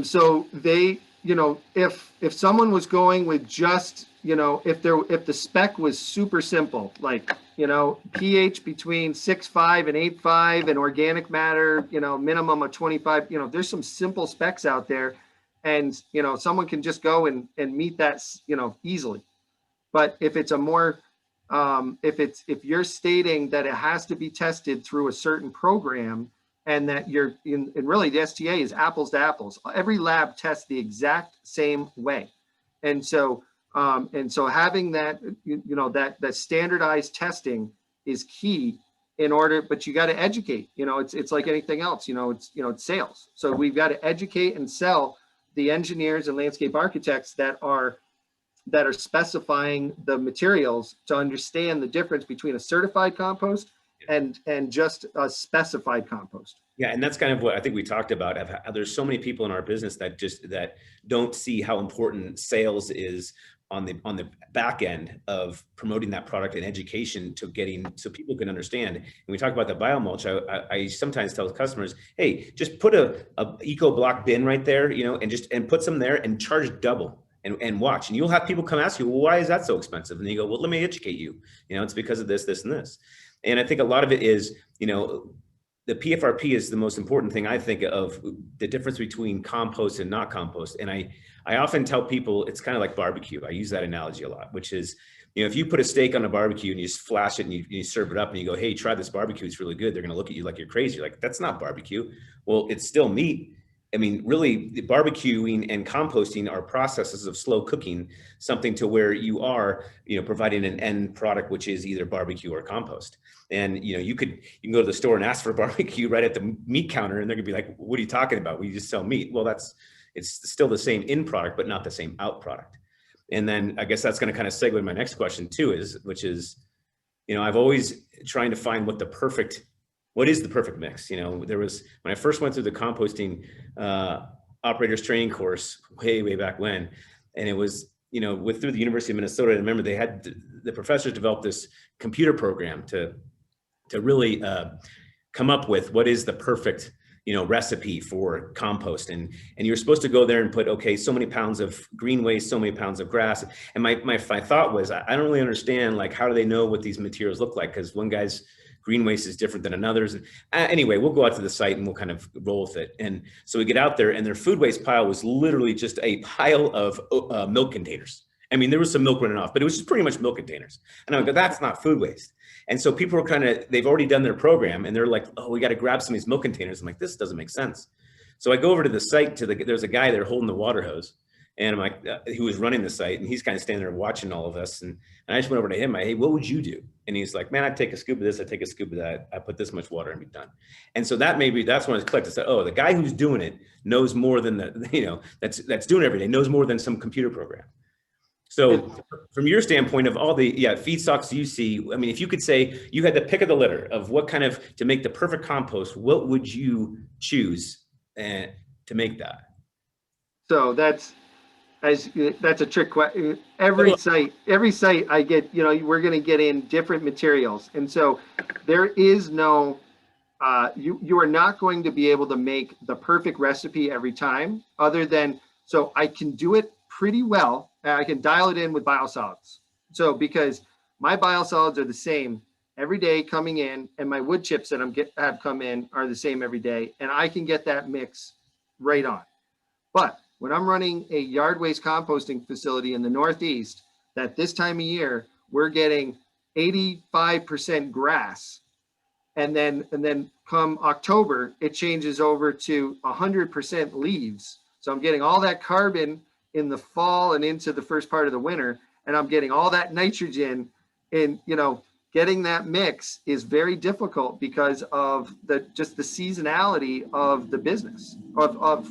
so they, if someone was going with just, if the spec was super simple, like, pH between 6.5 and 8.5 and organic matter, minimum of 25, there's some simple specs out there, and, someone can just go and meet that, easily. But if it's a more, if you're stating that it has to be tested through a certain program, and that and really the STA is apples to apples. Every lab tests the exact same way. And so having that, that standardized testing is key in order, but you got to educate, it's like anything else, it's sales. So we've got to educate and sell the engineers and landscape architects that are specifying the materials to understand the difference between a certified compost and just a specified compost. Yeah, and that's kind of what I think we talked about. How there's so many people in our business that don't see how important sales is on the back end of promoting that product and education so people can understand. And we talk about the biomulch. I sometimes tell customers, hey, just put a eco block bin right there, and put some there and charge double. And watch, and you'll have people come ask you, well, why is that so expensive? And you go, well, let me educate you. It's because of this, this, and this. And I think a lot of it is, the PFRP is the most important thing I think of, the difference between compost and not compost. And I often tell people it's kind of like barbecue. I use that analogy a lot, which is, if you put a steak on a barbecue and you just flash it and you serve it up and you go, hey, try this barbecue, it's really good. They're going to look at you like you're crazy. You're like, that's not barbecue. Well, it's still meat. I mean, really, the barbecuing and composting are processes of slow cooking, something to where you are, providing an end product, which is either barbecue or compost. And, you can go to the store and ask for barbecue right at the meat counter, and they're gonna be like, what are you talking about? We just sell meat. Well, it's still the same in product, but not the same out product. And then I guess that's going to kind of segue to my next question too, which is, I've always trying to find what is the perfect mix? There was, when I first went through the composting operators training course way back when, and it was, through the University of Minnesota, I remember they had, the professors developed this computer program to really come up with what is the perfect, recipe for compost. And you're supposed to go there and put, okay, so many pounds of green waste, so many pounds of grass. And my thought was, I don't really understand, like, how do they know what these materials look like? Because one guy's green waste is different than another's. Anyway, we'll go out to the site and we'll kind of roll with it. And so we get out there, and their food waste pile was literally just a pile of milk containers. I mean, there was some milk running off, but it was just pretty much milk containers. And I go, that's not food waste. And so people are they've already done their program, and they're like, oh, we got to grab some of these milk containers. I'm like, this doesn't make sense. So I go over to the site, there's a guy there holding the water hose. And I'm like, who was running the site, and he's kind of standing there watching all of us. And I just went over to him. Hey, what would you do? And he's like, man, I'd take a scoop of this. I'd take a scoop of that. I put this much water and be done. And so that's when I clicked. I said, oh, the guy who's doing it knows more than that's doing it every day, knows more than some computer program. So from your standpoint of all the feedstocks you see, I mean, if you could say you had the pick of the litter of what kind of to make the perfect compost, what would you choose to make that? So that's a trick question. Every site I get, we're going to get in different materials. And so there is no, you are not going to be able to make the perfect recipe every time other than, so I can do it pretty well. I can dial it in with biosolids. So because my biosolids are the same every day coming in, and my wood chips that have come in are the same every day. And I can get that mix right on. But when I'm running a yard waste composting facility in the Northeast, that this time of year, we're getting 85% grass. And then come October, it changes over to 100% leaves. So I'm getting all that carbon in the fall and into the first part of the winter, and I'm getting all that nitrogen in, getting that mix is very difficult because of just the seasonality of the business of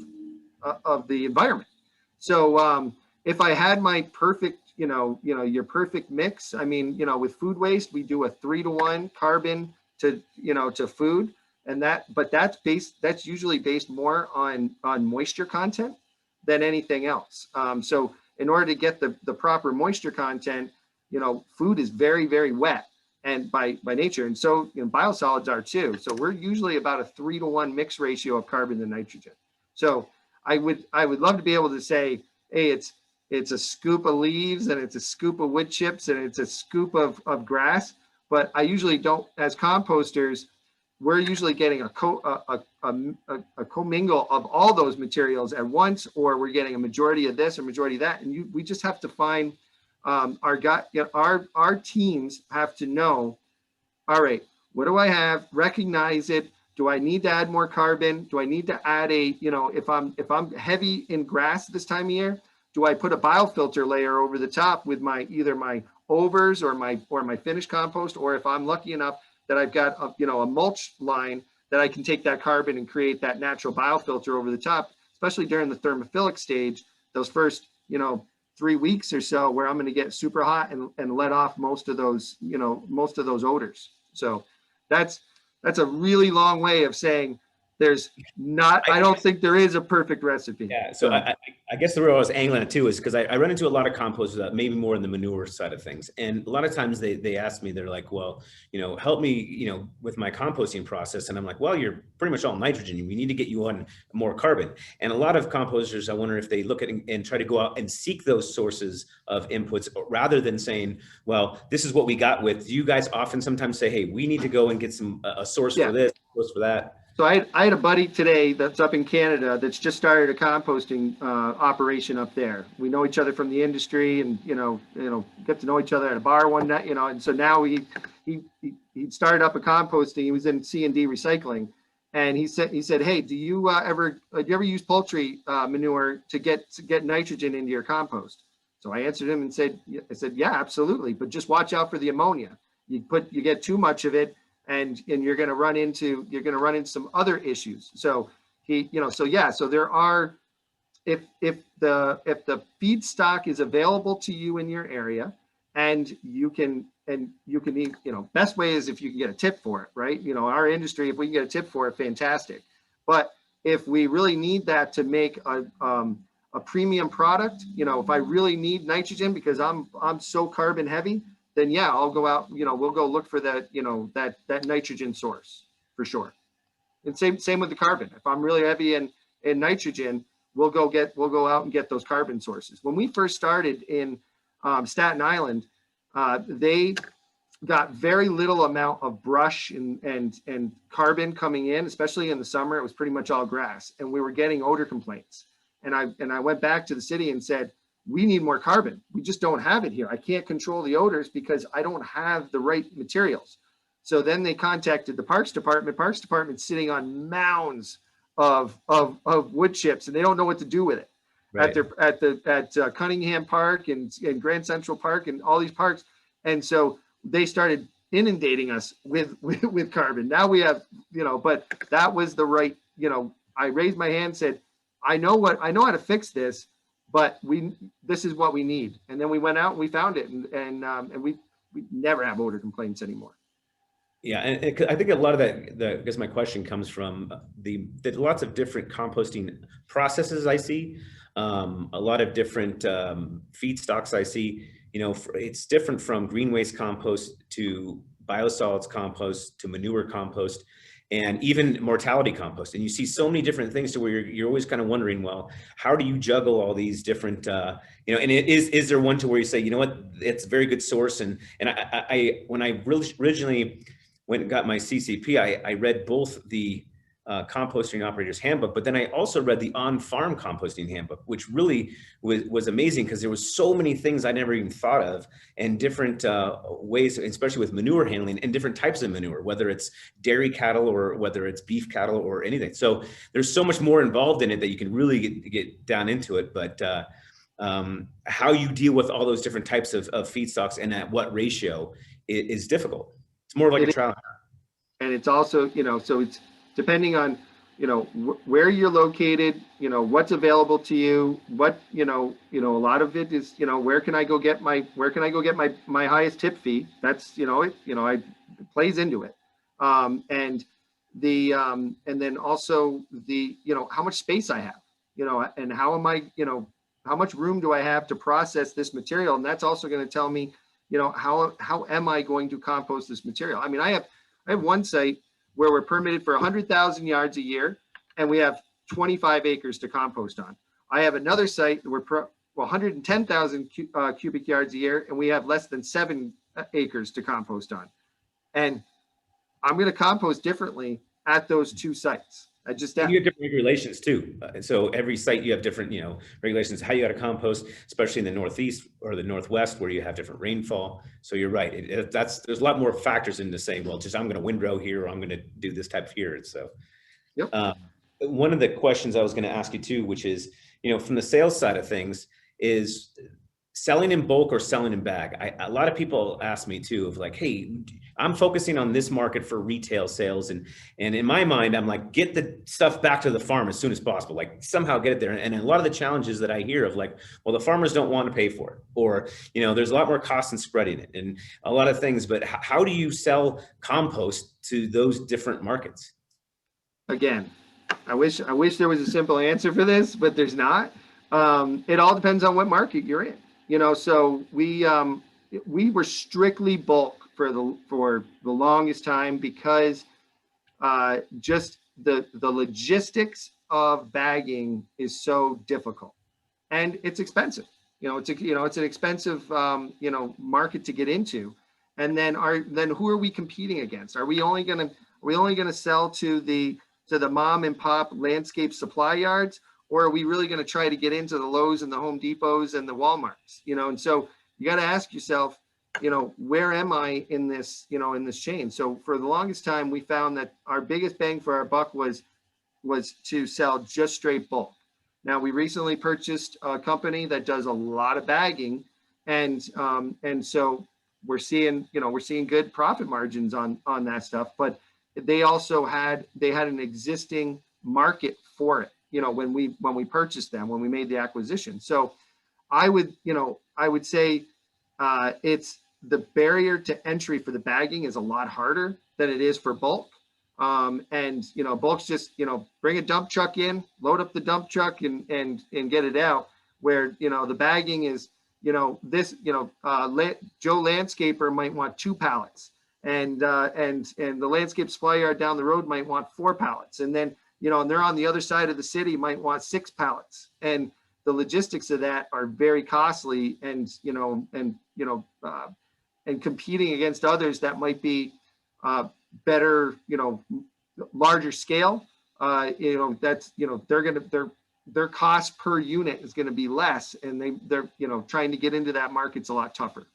the environment. So if I had my perfect, your perfect mix, I mean, with food waste, we do a 3-to-1 carbon to food, and that's usually based more on moisture content than anything else. So in order to get the proper moisture content, food is very, very wet and by nature, and so biosolids are too. So we're usually about a 3-to-1 mix ratio of carbon to nitrogen. So I would love to be able to say, hey, it's a scoop of leaves and it's a scoop of wood chips and it's a scoop of grass. But I usually don't, as composters, we're usually getting a commingle of all those materials at once, or we're getting a majority of this or majority of that. And we just have to find our teams have to know, all right, what do I have? Recognize it. Do I need to add more carbon? Do I need to add if I'm heavy in grass this time of year, do I put a biofilter layer over the top with either my overs or my finished compost, or if I'm lucky enough that I've got a mulch line that I can take that carbon and create that natural biofilter over the top, especially during the thermophilic stage, those first 3 weeks or so, where I'm going to get super hot and let off most of those odors. So that's a really long way of saying I don't think there is a perfect recipe. Yeah. So I guess the real I was angling at too is because I run into a lot of composters that maybe more in the manure side of things. And a lot of times they ask me, they're like, well, help me, with my composting process. And I'm like, well, you're pretty much all nitrogen. We need to get you on more carbon. And a lot of composters, I wonder if they look at and try to go out and seek those sources of inputs rather than saying, well, this is what we got with. Do you guys often sometimes say, hey, we need to go and get a source for this, a source for that? So I had a buddy today that's up in Canada that's just started a composting operation up there. We know each other from the industry, and get to know each other at a bar one night. And so now he started up a composting. He was in C&D recycling, and he said, hey, do you ever use poultry manure to get nitrogen into your compost? So I answered him and said, yeah, absolutely, but just watch out for the ammonia. You get too much of it, and you're going to run into some other issues. So so there are, if the feedstock is available to you in your area, and you can eat, best way is if you can get a tip for it, right? Our industry, if we can get a tip for it, fantastic. But if we really need that to make a premium product, if I really need nitrogen because I'm so carbon heavy, then yeah, I'll go out, we'll go look for that, that nitrogen source for sure. And same with the carbon. If I'm really heavy in nitrogen, we'll go out and get those carbon sources. When we first started in Staten Island, they got very little amount of brush and carbon coming in, especially in the summer. It was pretty much all grass, and we were getting odor complaints. And I went back to the city and said, we need more carbon. We just don't have it here. I can't control the odors because I don't have the right materials. So then they contacted the Parks Department. Parks Department's sitting on mounds of wood chips, and they don't know what to do with it. Right. At Cunningham Park and Grand Central Park and all these parks. And so they started inundating us with carbon. Now we have, but that was the right, I raised my hand and said, I know how to fix this, but this is what we need. And then we went out and we found it, and we never have odor complaints anymore. Yeah, and I think a lot of that, I guess my question comes from the lots of different composting processes I see, a lot of different feedstocks I see. You know, it's different from green waste compost to biosolids compost to manure compost, and even mortality compost. And you see so many different things to where you're always kind of wondering, well, how do you juggle all these different, you know, and is there one to where you say, you know what, it's a very good source. And I when I originally went and got my CCP, I read both the composting operator's handbook, but then I also read the on-farm composting handbook, which really was amazing because there was so many things I never even thought of, and different ways, especially with manure handling and different types of manure, whether it's dairy cattle or whether it's beef cattle or anything. So there's so much more involved in it that you can really get down into it. But how you deal with all those different types of feedstocks and at what ratio is difficult. It's more like a trial. And it's also, you know, so it's depending on, you know, where you're located, you know, what's available to you, what, you know, a lot of it is, you know, where can I go get my highest tip fee? That's, it plays into it. And then also the, you know, how much space I have, you know, and how am I, you know, how much room do I have to process this material? And that's also going to tell me, you know, how am I going to compost this material? I mean, I have one site where we're permitted for 100,000 yards a year, and we have 25 acres to compost on. I have another site where 110,000 cubic yards a year, and we have less than 7 acres to compost on. And I'm going to compost differently at those two sites. You have different regulations too. So every site you have different, you know, regulations, how you got to compost, especially in the Northeast or the Northwest where you have different rainfall. So you're right. There's a lot more factors into saying, well, just I'm going to windrow here, or I'm going to do this type here. So yep. One of the questions I was going to ask you too, which is, you know, from the sales side of things, is selling in bulk or selling in bag. A lot of people ask me too of like, hey, I'm focusing on this market for retail sales. And in my mind, I'm like, get the stuff back to the farm as soon as possible, like somehow get it there. And a lot of the challenges that I hear of like, well, the farmers don't want to pay for it, or, you know, there's a lot more cost in spreading it and a lot of things, but how do you sell compost to those different markets? Again, I wish there was a simple answer for this, but there's not. It all depends on what market you're in. You know, so we were strictly bulk for the longest time because just the logistics of bagging is so difficult, and it's expensive. You know, it's an expensive market to get into. And then who are we competing against? Are we only gonna sell to the mom and pop landscape supply yards? Or are we really going to try to get into the Lowe's and the Home Depots and the Walmarts? You know, and so you got to ask yourself, you know, where am I in this, you know, in this chain? So for the longest time, we found that our biggest bang for our buck was to sell just straight bulk. Now, we recently purchased a company that does a lot of bagging, and so we're seeing good profit margins on that stuff. But they also had an existing market for it. You know, when we purchased them, when we made the acquisition. So I would say it's the barrier to entry for the bagging is a lot harder than it is for bulk. And, you know, bulk's just, you know, bring a dump truck in, load up the dump truck and get it out, where, you know, the bagging is, you know, this, you know, Joe Landscaper might want 2 pallets, and the landscape supply yard down the road might want 4 pallets. And then, you know, and they're on the other side of the city, might want 6 pallets. And the logistics of that are very costly, and competing against others that might be better, you know, larger scale. You know, that's, you know, their cost per unit is going to be less, and they're you know, trying to get into that market's a lot tougher.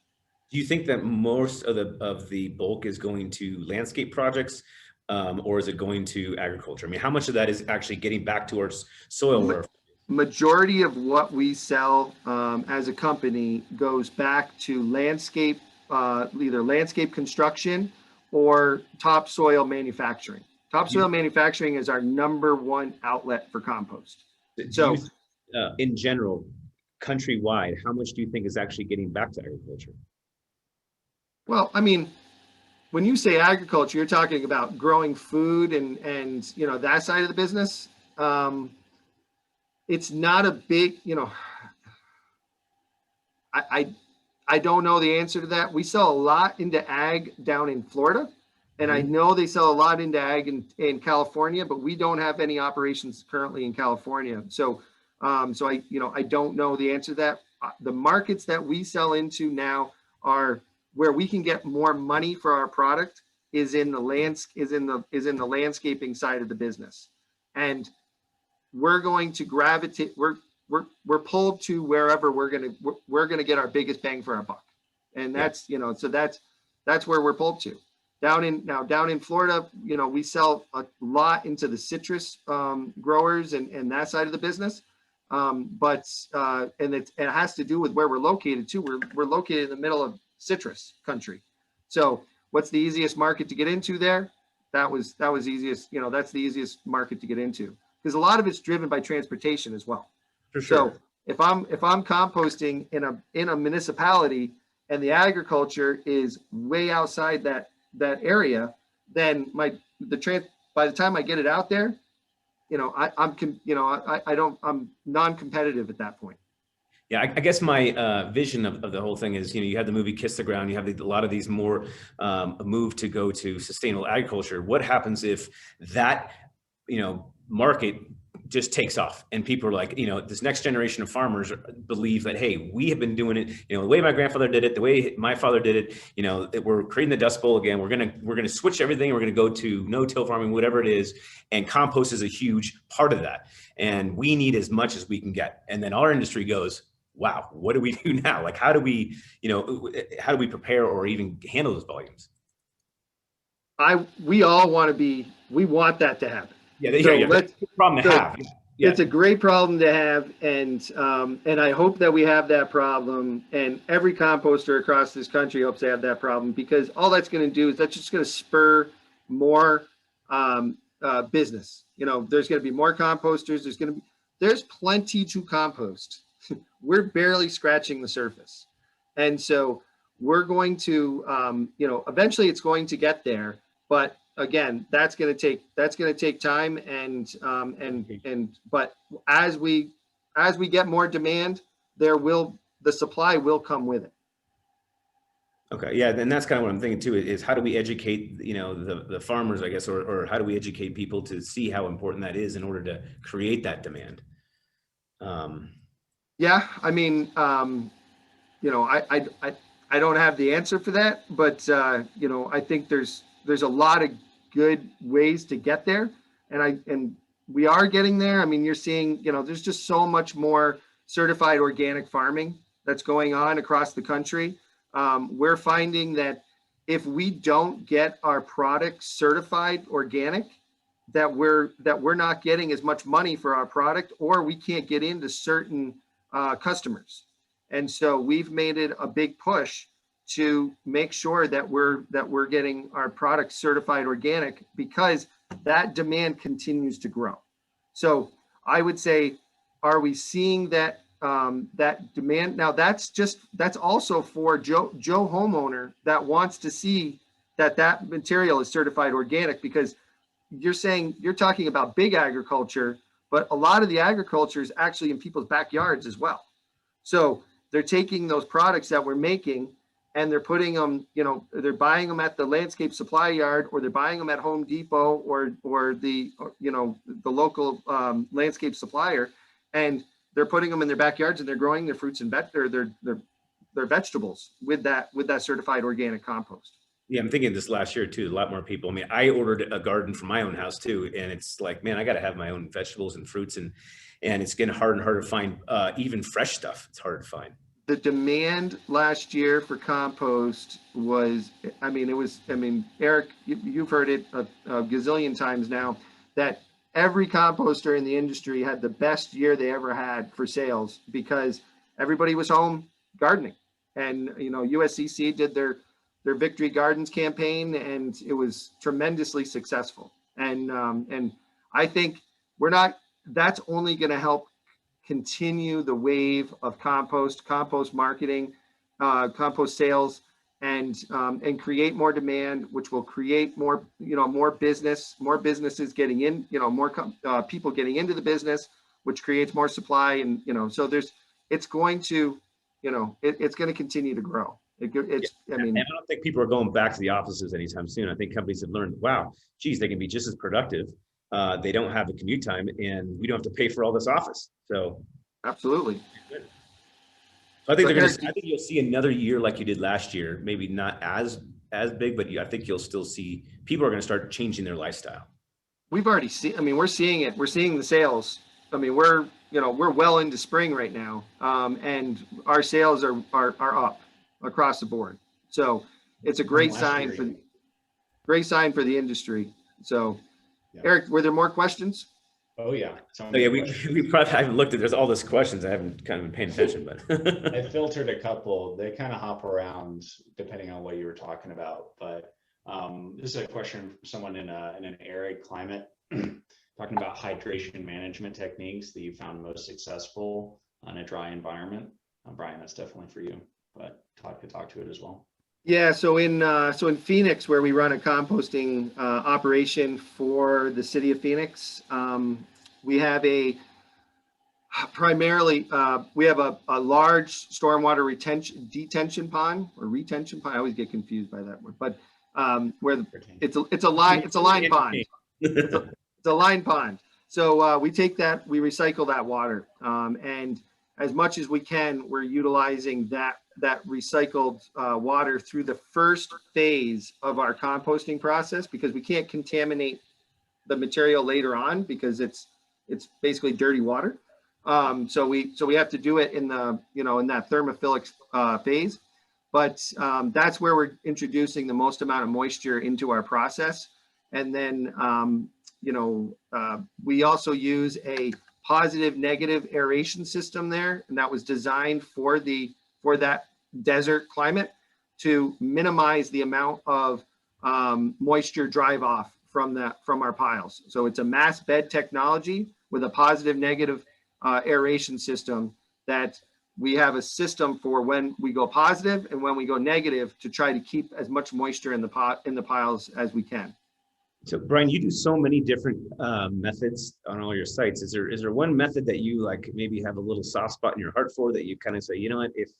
Do you think that most of the bulk is going to landscape projects? Or is it going to agriculture? I mean, how much of that is actually getting back towards soil? Majority of what we sell as a company goes back to landscape, either landscape construction or topsoil manufacturing. Topsoil manufacturing is our #1 outlet for compost. So, in general, countrywide, how much do you think is actually getting back to agriculture? Well, I mean, when you say agriculture, you're talking about growing food and you know, that side of the business. It's not a big, you know, I I don't know the answer to that. We sell a lot into ag down in Florida, and I know they sell a lot into ag in California, but we don't have any operations currently in California. So, so I, you know, I don't know the answer to that. The markets that we sell into now are where we can get more money for our product is in the landscaping side of the business, and we're going to gravitate. We're pulled to wherever we're gonna get our biggest bang for our buck, and that's, you know, so that's where we're pulled to. Down in Florida, you know, we sell a lot into the citrus growers and that side of the business, but and it has to do with where we're located too. We're located in the middle of citrus country, so what's the easiest market to get into there? That was easiest. You know, that's the easiest market to get into because a lot of it's driven by transportation as well. For sure. So if I'm composting in a municipality and the agriculture is way outside that area, then by the time I get it out there, you know, I'm non-competitive at that point. Yeah, I guess my vision of the whole thing is, you know, you have the movie Kiss the Ground, you have a lot of these more move to go to sustainable agriculture. What happens if that, you know, market just takes off and people are like, you know, this next generation of farmers believe that, hey, we have been doing it, you know, the way my grandfather did it, the way my father did it, you know, that we're creating the Dust Bowl again. We're gonna switch everything. We're gonna go to no-till farming, whatever it is, and compost is a huge part of that. And we need as much as we can get. And then our industry goes, wow, what do we do now? Like, how do we, you know, how do we prepare or even handle those volumes? We all want that to happen. Yeah, it's a good problem to have. Yeah. It's a great problem to have, and I hope that we have that problem, and every composter across this country hopes to have that problem, because all that's going to do is that's just going to spur more business. You know, there's going to be more composters. There's plenty to compost. We're barely scratching the surface, and so we're going to, you know, eventually it's going to get there, but again, that's going to take time, but as we get more demand, the supply will come with it. Okay, yeah, and that's kind of what I'm thinking too, is how do we educate, you know, the farmers, I guess, or how do we educate people to see how important that is in order to create that demand? Yeah, I mean, you know, I don't have the answer for that, but you know, I think there's a lot of good ways to get there, and we are getting there. I mean, you're seeing, you know, there's just so much more certified organic farming that's going on across the country. We're finding that if we don't get our product certified organic, that we're not getting as much money for our product, or we can't get into certain customers. And so we've made it a big push to make sure that we're getting our products certified organic, because that demand continues to grow. So I would say, are we seeing that that demand? Now that's also for Joe homeowner that wants to see that material is certified organic, because you're talking about big agriculture, but a lot of the agriculture is actually in people's backyards as well. So they're taking those products that we're making and they're putting them, you know, they're buying them at the landscape supply yard, or they're buying them at Home Depot or the, you know, the local landscape supplier, and they're putting them in their backyards and they're growing their fruits and their vegetables with that certified organic compost. Yeah, I'm thinking this last year too, a lot more people. I mean, I ordered a garden for my own house too, and it's like, man, I got to have my own vegetables and fruits, and it's getting harder and harder to find even fresh stuff. It's hard to find. The demand last year for compost was, I mean, Eric, you've heard it a gazillion times now, that every composter in the industry had the best year they ever had for sales, because everybody was home gardening. And, you know, USCC did their Victory Gardens campaign, and it was tremendously successful. And I think that's only going to help continue the wave of compost marketing, compost sales, and create more demand, which will create more, more businesses getting in, more people getting into the business, which creates more supply. And, so it's going to, it's going to continue to grow. I mean, and I don't think people are going back to the offices anytime soon. I think companies have learned, wow, geez, they can be just as productive. They don't have the commute time, and we don't have to pay for all this office. So absolutely. I think I think you'll see another year like you did last year, maybe not as big, but I think you'll still see people are going to start changing their lifestyle. We've already seen, I mean, we're seeing it. We're seeing the sales. I mean, we're well into spring right now. And our sales are up across the board. So it's a great sign for the industry. So yeah. Eric, were there more questions? Oh yeah. We probably haven't looked at, there's all these questions. I haven't kind of been paying attention, but I filtered a couple. They kind of hop around depending on what you were talking about. But this is a question from someone in an arid climate talking about hydration management techniques that you found most successful on a dry environment. Brian, that's definitely for you, but Todd could talk to it as well. Yeah, so in Phoenix, where we run a composting operation for the city of Phoenix, we have a large stormwater detention pond. I always get confused by that word, but where it's a line pond. It's a line pond. So we take that, we recycle that water, and as much as we can, we're utilizing that recycled water through the first phase of our composting process, because we can't contaminate the material later on because it's basically dirty water. So we have to do it in the in that thermophilic phase, but that's where we're introducing the most amount of moisture into our process. And then we also use a positive negative aeration system there, and that was designed for that desert climate to minimize the amount of moisture drive off from our piles. So it's a mass bed technology with a positive negative aeration system, that we have a system for when we go positive and when we go negative to try to keep as much moisture in the piles as we can. So Brian, you do so many different methods on all your sites. Is there one method that you like maybe have a little soft spot in your heart for, that you kind of say, you know what, if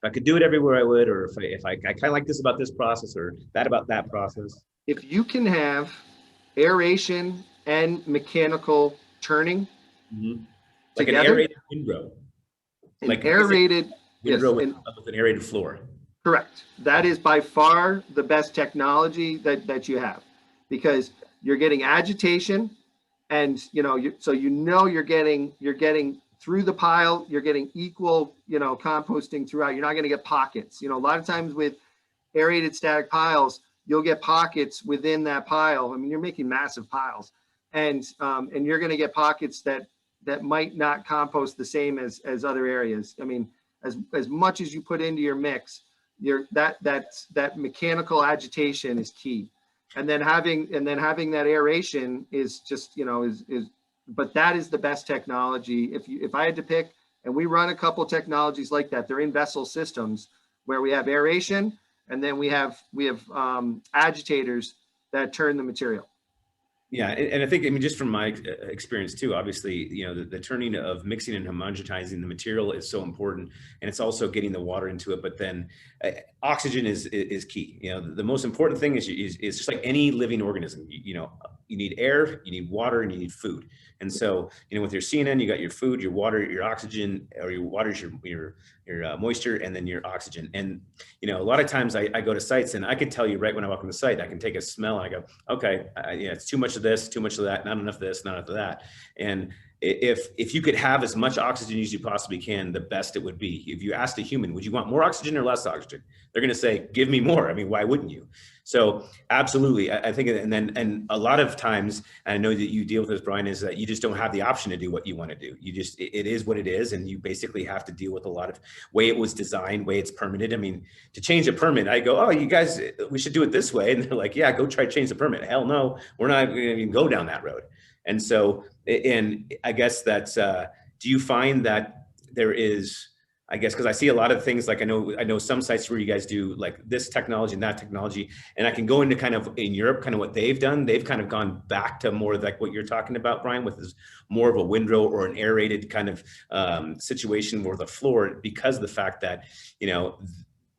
I could do it everywhere I would, or if I kind of like this about this process or that about that process? If you can have aeration and mechanical turning, like together, an aerated windrow, like aerated windrow with an aerated floor. Correct. That is by far the best technology that you have, because you're getting agitation, and you're getting through the pile, you're getting equal composting throughout. You're not going to get pockets. A lot of times with aerated static piles, you'll get pockets within that pile. I mean, you're making massive piles, and you're going to get pockets that might not compost the same as other areas. I mean, as much as you put into your mix, that mechanical agitation is key. And then having that aeration is just, but that is the best technology. If I had to pick, and we run a couple technologies like that, they're in vessel systems where we have aeration, and then we have agitators that turn the material. Yeah, and I think, just from my experience too, obviously, the turning of mixing and homogenizing the material is so important, and it's also getting the water into it. But then oxygen is key. The most important thing is just like any living organism. You need air, you need water, and you need food. And so, with your CNN, you got your food, your water, your oxygen, or your water is your moisture, and then your oxygen. And a lot of times I go to sites, and I can tell you right when I walk on the site, I can take a smell and I go, okay, it's too much of this, too much of that, not enough of this, not enough of that. And if you could have as much oxygen as you possibly can, the best it would be. If you asked a human, would you want more oxygen or less oxygen? They're going to say, give me more. Why wouldn't you? So absolutely. I think, and a lot of times, and I know that you deal with this, Brian, is that you just don't have the option to do what you want to do. It is what it is. And you basically have to deal with a lot of way it was designed, way it's permitted. To change a permit, I go, oh, you guys, we should do it this way. And they're like, yeah, go try to change the permit. Hell no, we're not going to even go down that road. And so, and I guess that's, to do you find that there is, I guess, because I see a lot of things, like I know some sites where you guys do like this technology and that technology, and I can go into kind of in Europe, kind of what they've done. They've kind of gone back to more like what you're talking about, Brian, with this more of a windrow or an aerated kind of situation where the floor, because of the fact that, you know,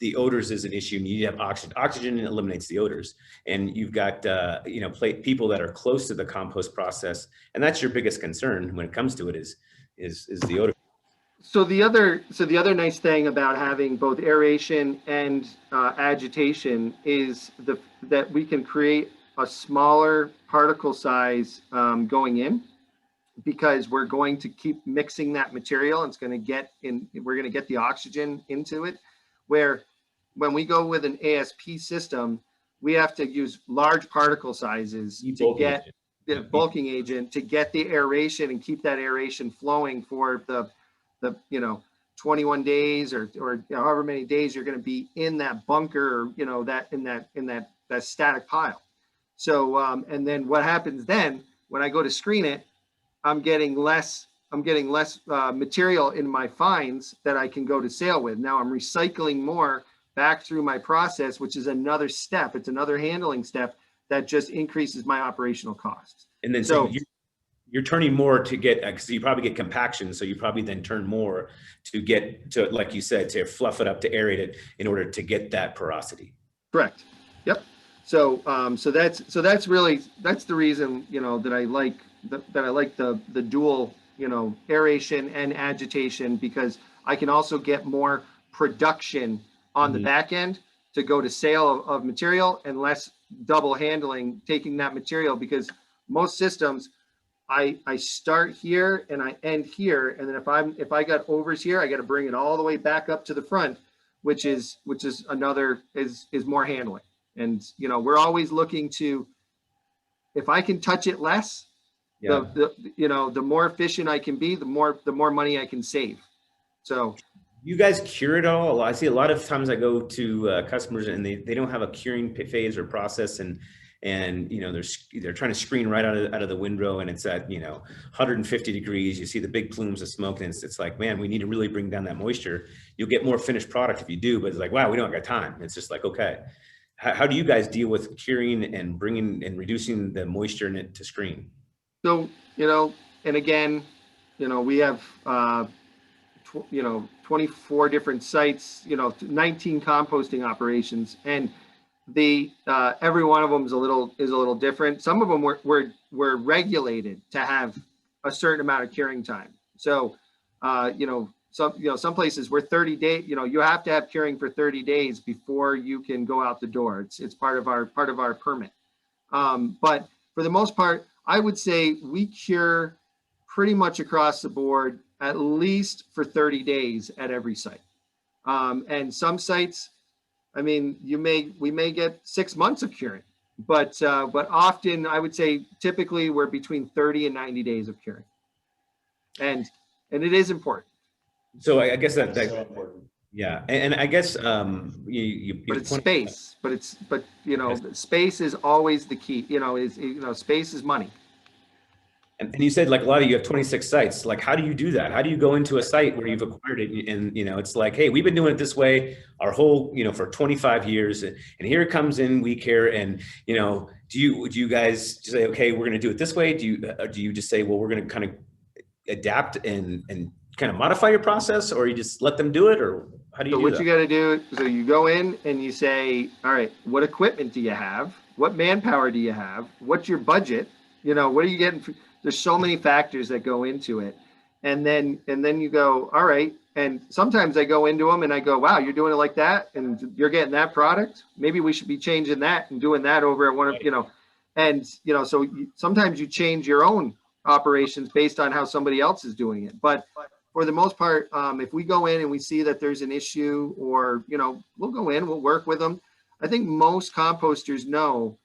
the odors is an issue. And you need to have oxygen. Oxygen eliminates the odors, and you've got you know, people that are close to the compost process, and that's your biggest concern when it comes to it is the odor. So the other nice thing about having both aeration and agitation is that we can create a smaller particle size going in, because we're going to keep mixing that material, and it's going to get in. We're going to get the oxygen into it. Where when we go with an ASP system, we have to use large particle sizes to get the bulking agent to get the aeration and keep that aeration flowing for the you know, 21 days or you know, however many days you're going to be in that bunker, or, you know, that in that static pile. So and then what happens then when I go to screen it, I'm getting less material in my fines that I can go to sale with. Now I'm recycling more back through my process, which is another step. It's another handling step that just increases my operational costs. And then so you're turning more to get, because you probably get compaction, so you probably then turn more to get to, like you said, to fluff it up, to aerate it in order to get that porosity. Correct. Yep. So that's really, that's the reason, you know, that I like the dual, you know, aeration and agitation, because I can also get more production on the back end to go to sale of material, and less double handling taking that material, because most systems, I start here and I end here, and then if I got overs here, I got to bring it all the way back up to the front, which is another is more handling. And you know, we're always looking to, if I can touch it less, the you know, the more efficient I can be, the more money I can save. So you guys cure it all? I see a lot of times I go to customers and they don't have a curing phase or process, and you know, they're trying to screen right out of the windrow, and it's at, you know, 150 degrees. You see the big plumes of smoke, and it's like, man, we need to really bring down that moisture. You'll get more finished product if you do, but it's like, wow, we don't got time. It's just like, okay, how do you guys deal with curing and bringing and reducing the moisture in it to screen? So, you know, and again, you know, we have you know, 24 different sites, you know, 19 composting operations, and the every one of them is a little different. Some of them were regulated to have a certain amount of curing time. So you know, some places where 30 days, you know, you have to have curing for 30 days before you can go out the door. It's part of our permit. But for the most part, I would say we cure pretty much across the board at least for 30 days at every site. And some sites, I mean, we may get 6 months of curing, but often I would say typically we're between 30 and 90 days of curing. And it is important. So I guess that's so important. Yeah, and I guess but it's space. But you know, space is always the key. You know, space is money. And you said, like, a lot of you have 26 sites. Like, how do you do that? How do you go into a site where you've acquired it, and you know, it's like, hey, we've been doing it this way our whole, you know, for 25 years, and here it comes in We Care, and you know, do you guys say, okay, we're going to do it this way? Do you just say, well, we're going to kind of adapt and kind of modify your process, or you just let them do it, or how do you do that? So what you got to do, so you go in and you say, all right, what equipment do you have? What manpower do you have? What's your budget? You know, what are you getting? There's so many factors that go into it. And then you go, all right. And sometimes I go into them and I go, wow, you're doing it like that, and you're getting that product. Maybe we should be changing that and doing that over at one of, you know, and, you know, so sometimes you change your own operations based on how somebody else is doing it. But for the most part, if we go in and we see that there's an issue, or, you know, we'll go in, we'll work with them. I think most composters know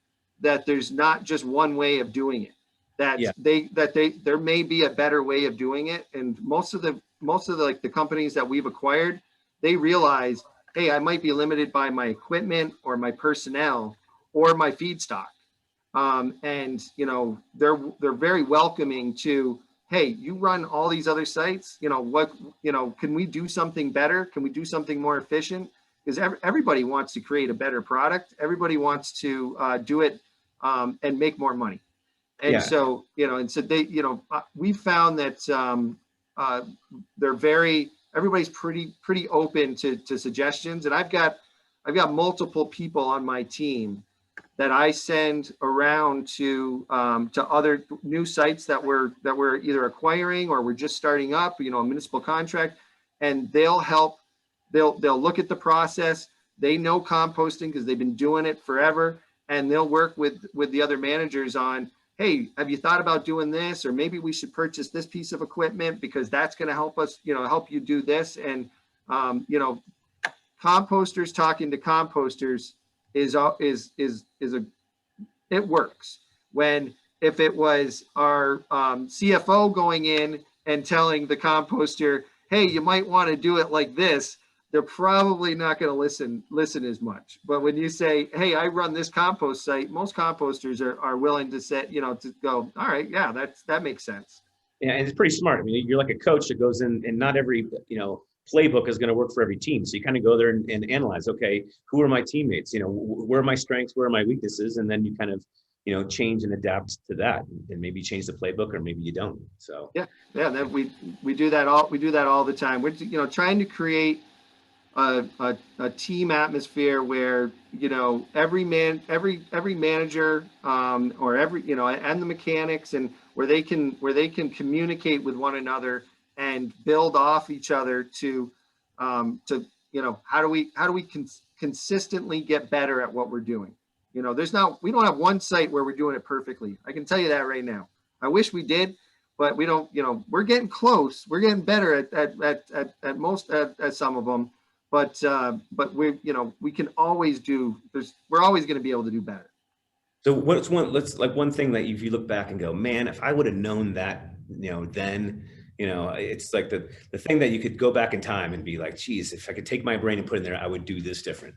that there's not just one way of doing it. There may be a better way of doing it, and most of the like the companies that we've acquired, they realize, hey, I might be limited by my equipment or my personnel or my feedstock, and you know, they're very welcoming to, hey, you run all these other sites, can we do something better? Can we do something more efficient? Because everybody wants to create a better product. Everybody wants to do it and make more money. And Yeah. so, they, we found that everybody's pretty open to suggestions. And I've got multiple people on my team that I send around to other new sites that we're either acquiring or we're just starting up, a municipal contract, and they'll look at the process. They know composting because they've been doing it forever, and they'll work with the other managers on, hey, have you thought about doing this? Or maybe we should purchase this piece of equipment because that's going to help us, help you do this. And, composters talking to composters it works. If it was our CFO going in and telling the composter, hey, you might want to do it like this, they're probably not going to listen as much. But when you say, hey, I run this compost site, most composters are willing to say, to go, all right, yeah, that makes sense. Yeah, and it's pretty smart. I mean, you're like a coach that goes in, and not every, playbook is going to work for every team. So you kind of go there and analyze, okay, who are my teammates? Where are my strengths? Where are my weaknesses? And then you kind of, change and adapt to that, and maybe change the playbook, or maybe you don't. So yeah, we do that all the time. We're trying to create a team atmosphere where every manager or every and the mechanics, and where they can communicate with one another and build off each other to how do we consistently get better at what we're doing. We don't have one site where we're doing it perfectly. I can tell you that right now. I wish we did, but we don't. We're getting close. We're getting better at most at some of them. But we can always do. We're always going to be able to do better. So what's one thing that if you look back and go, man, if I would have known that, then, it's like the thing that you could go back in time and be like, geez, if I could take my brain and put it in there, I would do this different.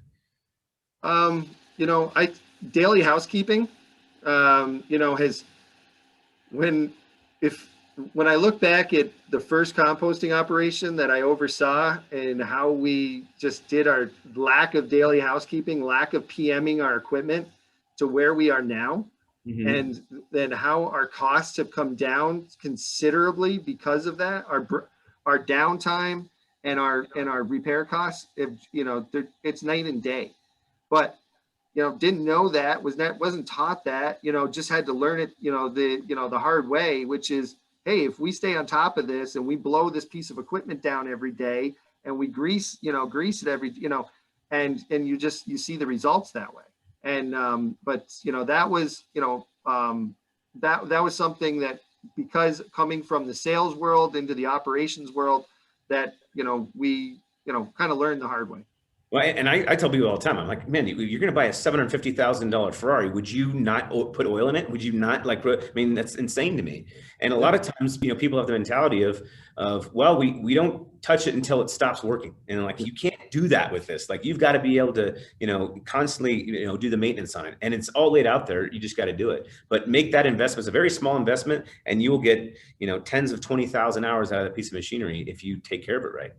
Daily housekeeping, when I look back at the first composting operation that I oversaw and how we just did our lack of daily housekeeping, lack of PMing our equipment to where we are now, mm-hmm. and then how our costs have come down considerably because of that, our downtime and our repair costs, it's night and day. But didn't know wasn't taught that, just had to learn it, the hard way, which is, hey, if we stay on top of this and we blow this piece of equipment down every day and we grease it every, and you see the results that way. And, but, that was, that was something that, because coming from the sales world into the operations world, that, we, kind of learned the hard way. Well, and I tell people all the time, I'm like, man, you're going to buy a $750,000 Ferrari. Would you not put oil in it? Would you not that's insane to me. And a lot of times, people have the mentality of, well, we don't touch it until it stops working. And you can't do that with this. You've got to be able to, constantly, do the maintenance on it. And it's all laid out there. You just got to do it. But make that investment. It's a very small investment, and you will get, tens of 20,000 hours out of that piece of machinery if you take care of it right.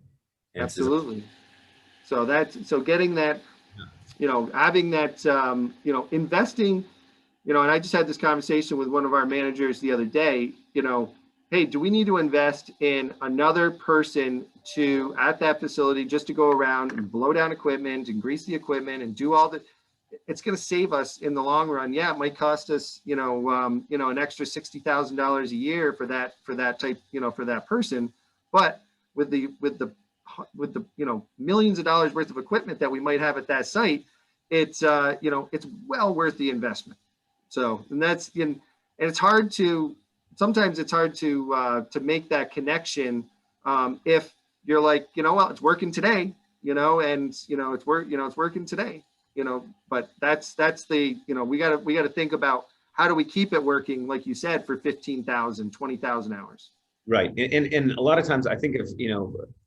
And absolutely. So getting that, having that, investing, and I just had this conversation with one of our managers the other day, hey, do we need to invest in another person at that facility just to go around and blow down equipment and grease the equipment and do all it's going to save us in the long run. Yeah, it might cost us, an extra $60,000 a year for that type, for that person. But with the millions of dollars worth of equipment that we might have at that site, it's it's well worth the investment. So, and it's hard to make that connection if you're like, well, it's working today, and it's working today, but that's the, we got to think about how do we keep it working, like you said, for 15,000, 20,000 hours. Right. And a lot of times I think of,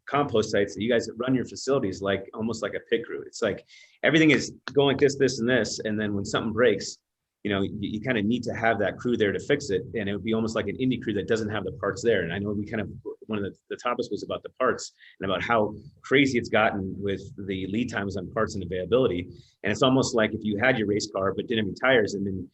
compost sites that you guys run your facilities almost like a pit crew. It's like everything is going like this, and this, and then when something breaks, you kind of need to have that crew there to fix it. And it would be almost like an indie crew that doesn't have the parts there. And I know we kind of, one of the topics was about the parts and about how crazy it's gotten with the lead times on parts and availability. And it's almost like if you had your race car, but didn't have any tires, and then,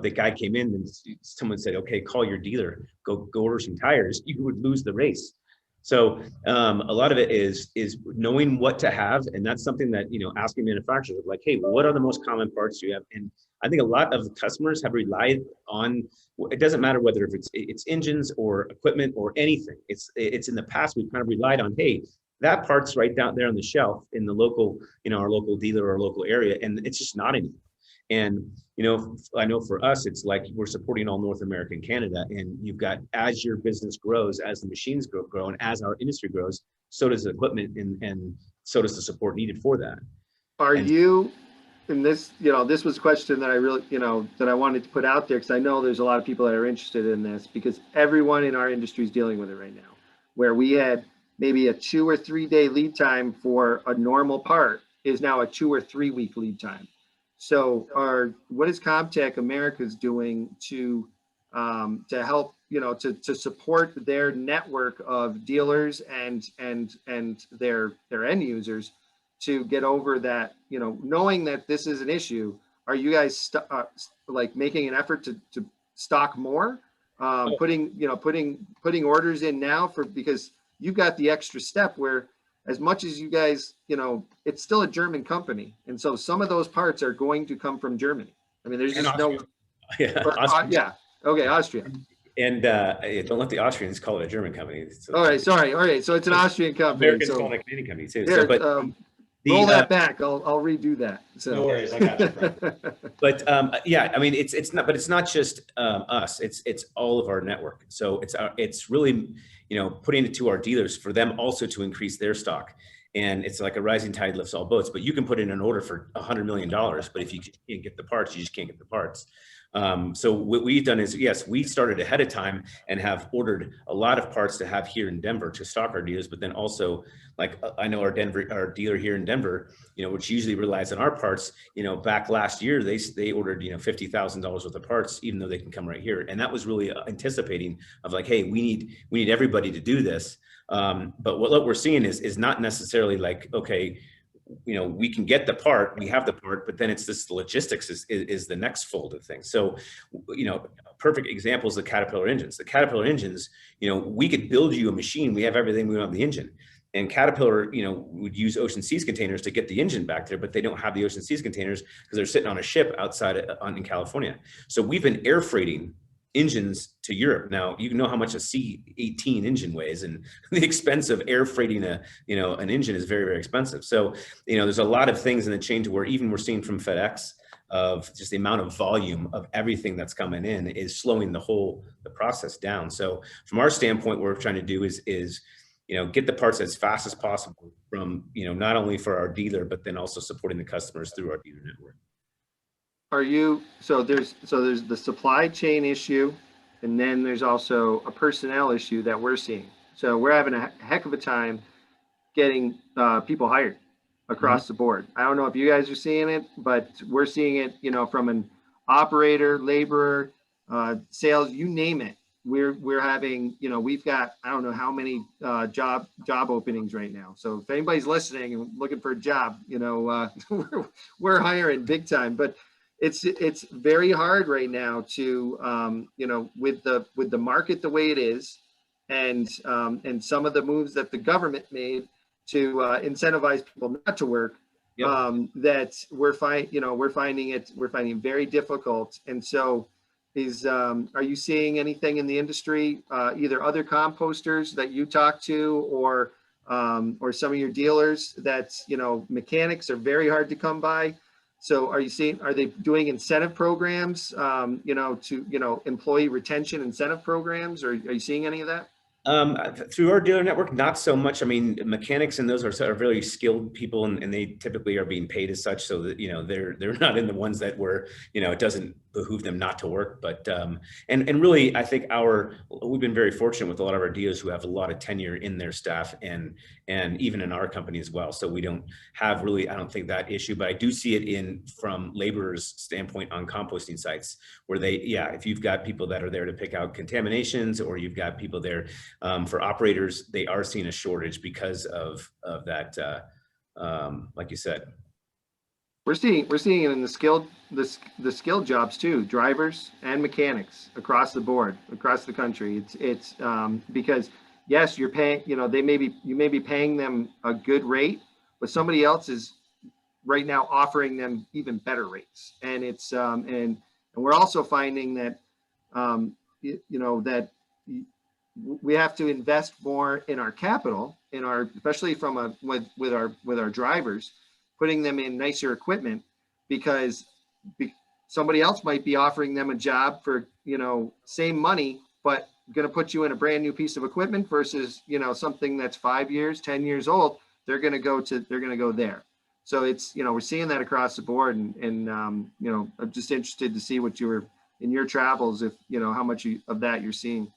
the guy came in and someone said, okay, call your dealer, go order some tires, you would lose the race. So a lot of it is knowing what to have. And that's something that, asking manufacturers like, hey, what are the most common parts you have? And I think a lot of the customers have relied on, it doesn't matter whether if it's engines or equipment or anything. It's in the past, we've kind of relied on, hey, that part's right down there on the shelf in the local, our local dealer or local area. And it's just not anymore. And, I know for us, it's like we're supporting all North America and Canada, and you've got, as your business grows, as the machines grow, and as our industry grows, so does the equipment and so does the support needed for that. And this, this was a question that I really, that I wanted to put out there, because I know there's a lot of people that are interested in this, because everyone in our industry is dealing with it right now, where we had maybe a 2 or 3 day lead time for a normal part is now a 2 or 3 week lead time. So what is Comtech America's doing to help, to support their network of dealers and their end users to get over that, knowing that this is an issue? Are you guys like making an effort to stock more, putting orders in now because you've got the extra step where, as much as you guys, it's still a German company. And so some of those parts are going to come from Germany. I mean, there's just no. Yeah. Okay. Austria. And don't let the Austrians call it a German company. So, all right. Sorry. All right. So it's an Austrian company. Americans call it a Canadian company too. Here, roll that back. I'll redo that. So. No worries. I got you. But yeah, I mean, it's not just us. It's all of our network. So it's really, putting it to our dealers for them also to increase their stock. And it's like a rising tide lifts all boats. But you can put in an order for $100 million, but if you can't get the parts, you just can't get the parts. So what we've done is, yes, we started ahead of time and have ordered a lot of parts to have here in Denver to stock our dealers, but then also, like, I know our dealer here in Denver, which usually relies on our parts, back last year, they ordered, $50,000 worth of parts, even though they can come right here. And that was really anticipating of like, hey, we need everybody to do this. But what we're seeing is not necessarily like, okay, we can get the part, we have the part, but then it's this logistics is the next fold of things. So, perfect examples of Caterpillar engines. The Caterpillar engines, we could build you a machine. We have everything we want on the engine. And Caterpillar, would use ocean seas containers to get the engine back there, but they don't have the ocean seas containers because they're sitting on a ship outside in California. So we've been air freighting engines to Europe. Now, you know how much a C18 engine weighs, and the expense of air freighting an engine is very, very expensive. So, there's a lot of things in the chain to where even we're seeing from FedEx of just the amount of volume of everything that's coming in is slowing the process down. So from our standpoint, what we're trying to do is get the parts as fast as possible from, not only for our dealer, but then also supporting the customers through our dealer network. So there's the supply chain issue, and then there's also a personnel issue that we're seeing. So we're having a heck of a time getting people hired across the board. I don't know if you guys are seeing it, but we're seeing it, from an operator, laborer, sales, you name it. We're having, we've got, I don't know how many job openings right now. So if anybody's listening and looking for a job, we're hiring big time. But it's very hard right now to, with the market the way it is, and some of the moves that the government made to incentivize people not to work, that we're finding it very difficult. And so are you seeing anything in the industry, either other composters that you talk to, or some of your dealers that, mechanics are very hard to come by? So are they doing incentive programs, to, employee retention incentive programs? Or are you seeing any of that? Through our dealer network, not so much. I mean, mechanics and those are very skilled people, and they typically are being paid as such, so that, they're not in the ones that were, it doesn't behoove them not to work. But and really, I think we've been very fortunate with a lot of our DOs who have a lot of tenure in their staff, and even in our company as well. So we don't have really, I don't think, that issue. But I do see it from laborers' standpoint on composting sites, where if you've got people that are there to pick out contaminations, or you've got people there for operators, they are seeing a shortage because of that. Like you said. We're seeing it in the skilled jobs too, drivers and mechanics across the board, across the country. It's because yes, you're paying, you may be paying them a good rate, but somebody else is right now offering them even better rates. And it's and we're also finding that that we have to invest more in our capital, especially with our drivers, putting them in nicer equipment, because somebody else might be offering them a job for, same money, but going to put you in a brand new piece of equipment versus, something that's 5 years, 10 years old. They're going to go there. So it's, we're seeing that across the board, and I'm just interested to see what you were in your travels, if, how much of that you're seeing.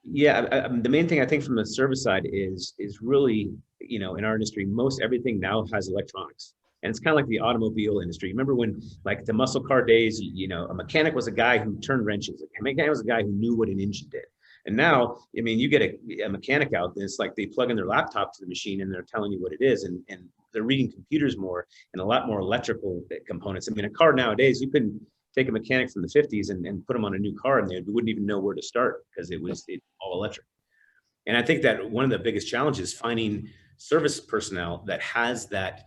Yeah, the main thing I think from the service side is really, in our industry, most everything now has electronics. And it's kind of like the automobile industry. Remember when, like, the muscle car days, a mechanic was a guy who turned wrenches. A mechanic was a guy who knew what an engine did. And now, you get a mechanic out, and it's like they plug in their laptop to the machine and they're telling you what it is. And they're reading computers more and a lot more electrical components. A car nowadays, you couldn't take a mechanic from the 50s and put them on a new car, and they wouldn't even know where to start, because it was all electric. And I think that one of the biggest challenges is finding service personnel that has that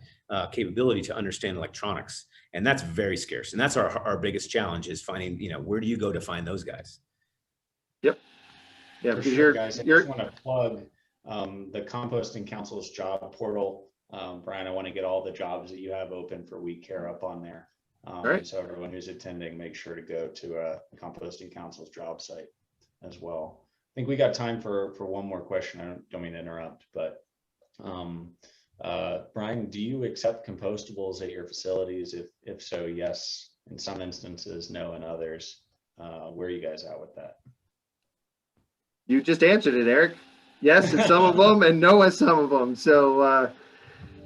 capability to understand electronics. And that's very scarce. And that's our biggest challenge, is finding, where do you go to find those guys? Yep. Yeah, for sure, guys. I just want to plug the Composting Council's job portal. Brian, I want to get all the jobs that you have open for We Care up on there. Right. So everyone who's attending, make sure to go to the Composting Council's job site as well. I think we got time for one more question. I don't mean to interrupt, but Brian, do you accept compostables at your facilities? If so, yes. In some instances, no. In others, where are you guys at with that? You just answered it, Eric. Yes, at some of them, and no at some of them. So,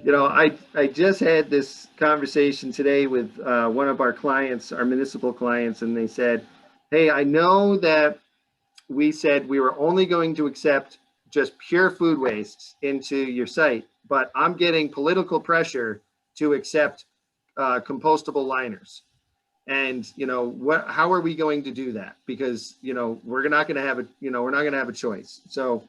I just had this conversation today with one of our clients, our municipal clients, and they said, hey, I know that we said we were only going to accept just pure food wastes into your site, but I'm getting political pressure to accept compostable liners. And how are we going to do that? Because we're not going to have a choice. So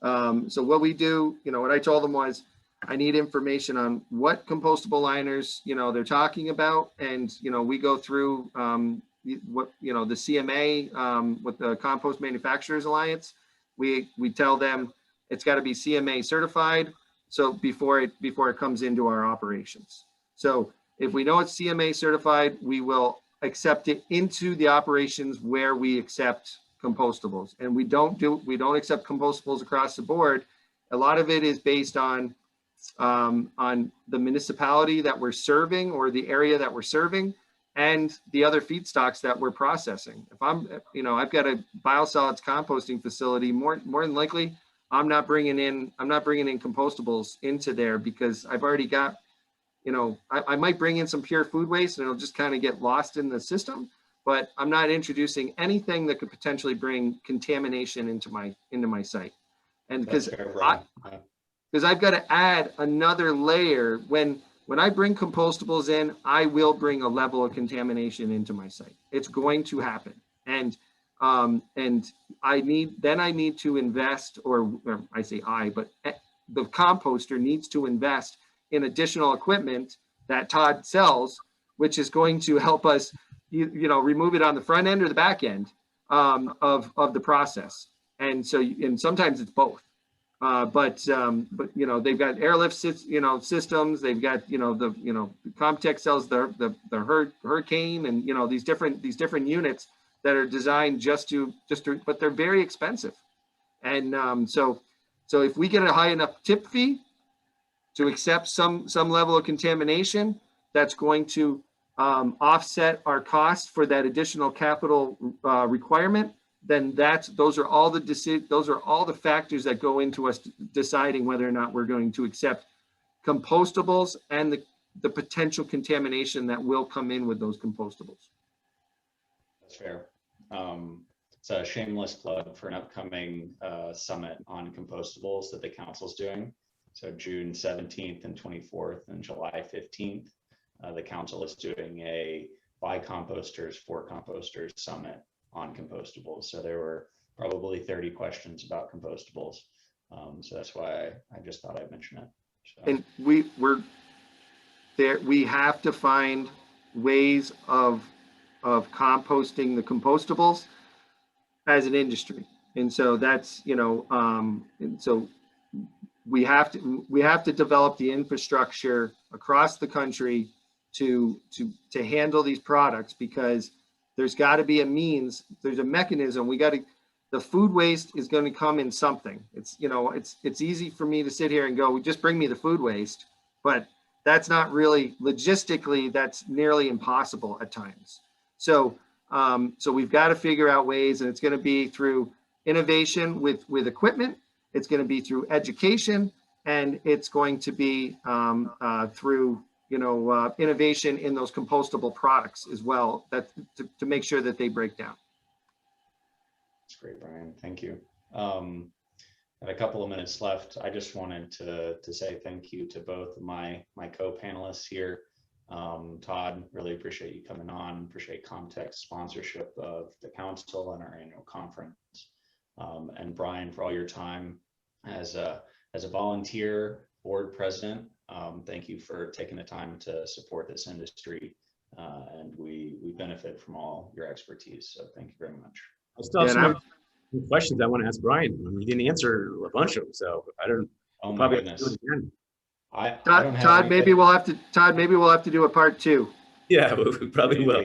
what we do, what I told them was, I need information on what compostable liners they're talking about, and we go through what the CMA with the Compost Manufacturers Alliance. We tell them it's got to be CMA certified, so before it comes into our operations. So if we know it's CMA certified, we will accept it into the operations where we accept compostables. And we don't accept compostables across the board. A lot of it is based on the municipality that we're serving, or the area that we're serving, and the other feedstocks that we're processing. If I've got a biosolids composting facility, more than likely, I'm not bringing in compostables into there, because I've already got, I might bring in some pure food waste and it'll just kind of get lost in the system, but I'm not introducing anything that could potentially bring contamination into my site. And because I've got to add another layer. When I bring compostables in, I will bring a level of contamination into my site. It's going to happen. And I need to invest, or I say but the composter needs to invest in additional equipment that Todd sells, which is going to help us, remove it on the front end or the back end of the process. And sometimes it's both. But they've got airlift systems. They've got Comtech sells the Hurricane, and these different units that are designed just to, but they're very expensive. And so if we get a high enough tip fee to accept some level of contamination, that's going to offset our costs for that additional capital requirement, then those are all the factors that go into us deciding whether or not we're going to accept compostables and the potential contamination that will come in with those compostables. That's fair. It's a shameless plug for an upcoming summit on compostables that the council's doing. So June 17th and 24th and July 15th, the council is doing a by composters for composters summit on compostables. So there were probably 30 questions about compostables. So that's why I just thought I'd mention it. So. And we have to find ways of composting the compostables as an industry. And so that's, and so we have to develop the infrastructure across the country to handle these products, because there's got to be a means, there's a mechanism. The food waste is going to come in something. It's easy for me to sit here and go, just bring me the food waste, but that's not really logistically, that's nearly impossible at times. So we've got to figure out ways, and it's going to be through innovation with equipment. It's going to be through education, and it's going to be through innovation in those compostable products as well, that to make sure that they break down. That's great, Brian. Thank you. Have a couple of minutes left. I just wanted to say thank you to both of my co-panelists here. Todd, really appreciate you coming on. Appreciate Comtech's sponsorship of the council and our annual conference. And Brian, for all your time as a volunteer board president. Thank you for taking the time to support this industry, and we benefit from all your expertise. So thank you very much. I still have some questions I want to ask Brian. You didn't answer a bunch of them, so I don't. Oh my goodness. Todd, maybe we'll have to do a part 2. Yeah, we probably will.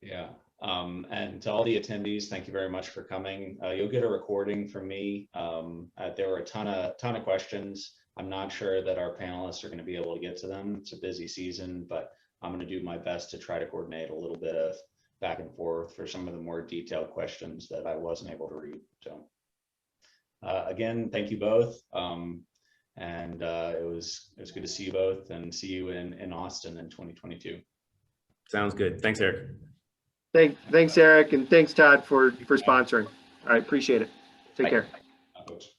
Yeah. And to all the attendees, thank you very much for coming. You'll get a recording from me. There were a ton of questions. I'm not sure that our panelists are going to be able to get to them. It's a busy season, but I'm going to do my best to try to coordinate a little bit of back and forth for some of the more detailed questions that I wasn't able to read. So again, thank you both. And it was good to see you both, and see you in Austin in 2022. Sounds good. Thanks, Eric. Thanks, Eric, and thanks, Todd, for sponsoring. All right, appreciate it. Take care. Bye, folks.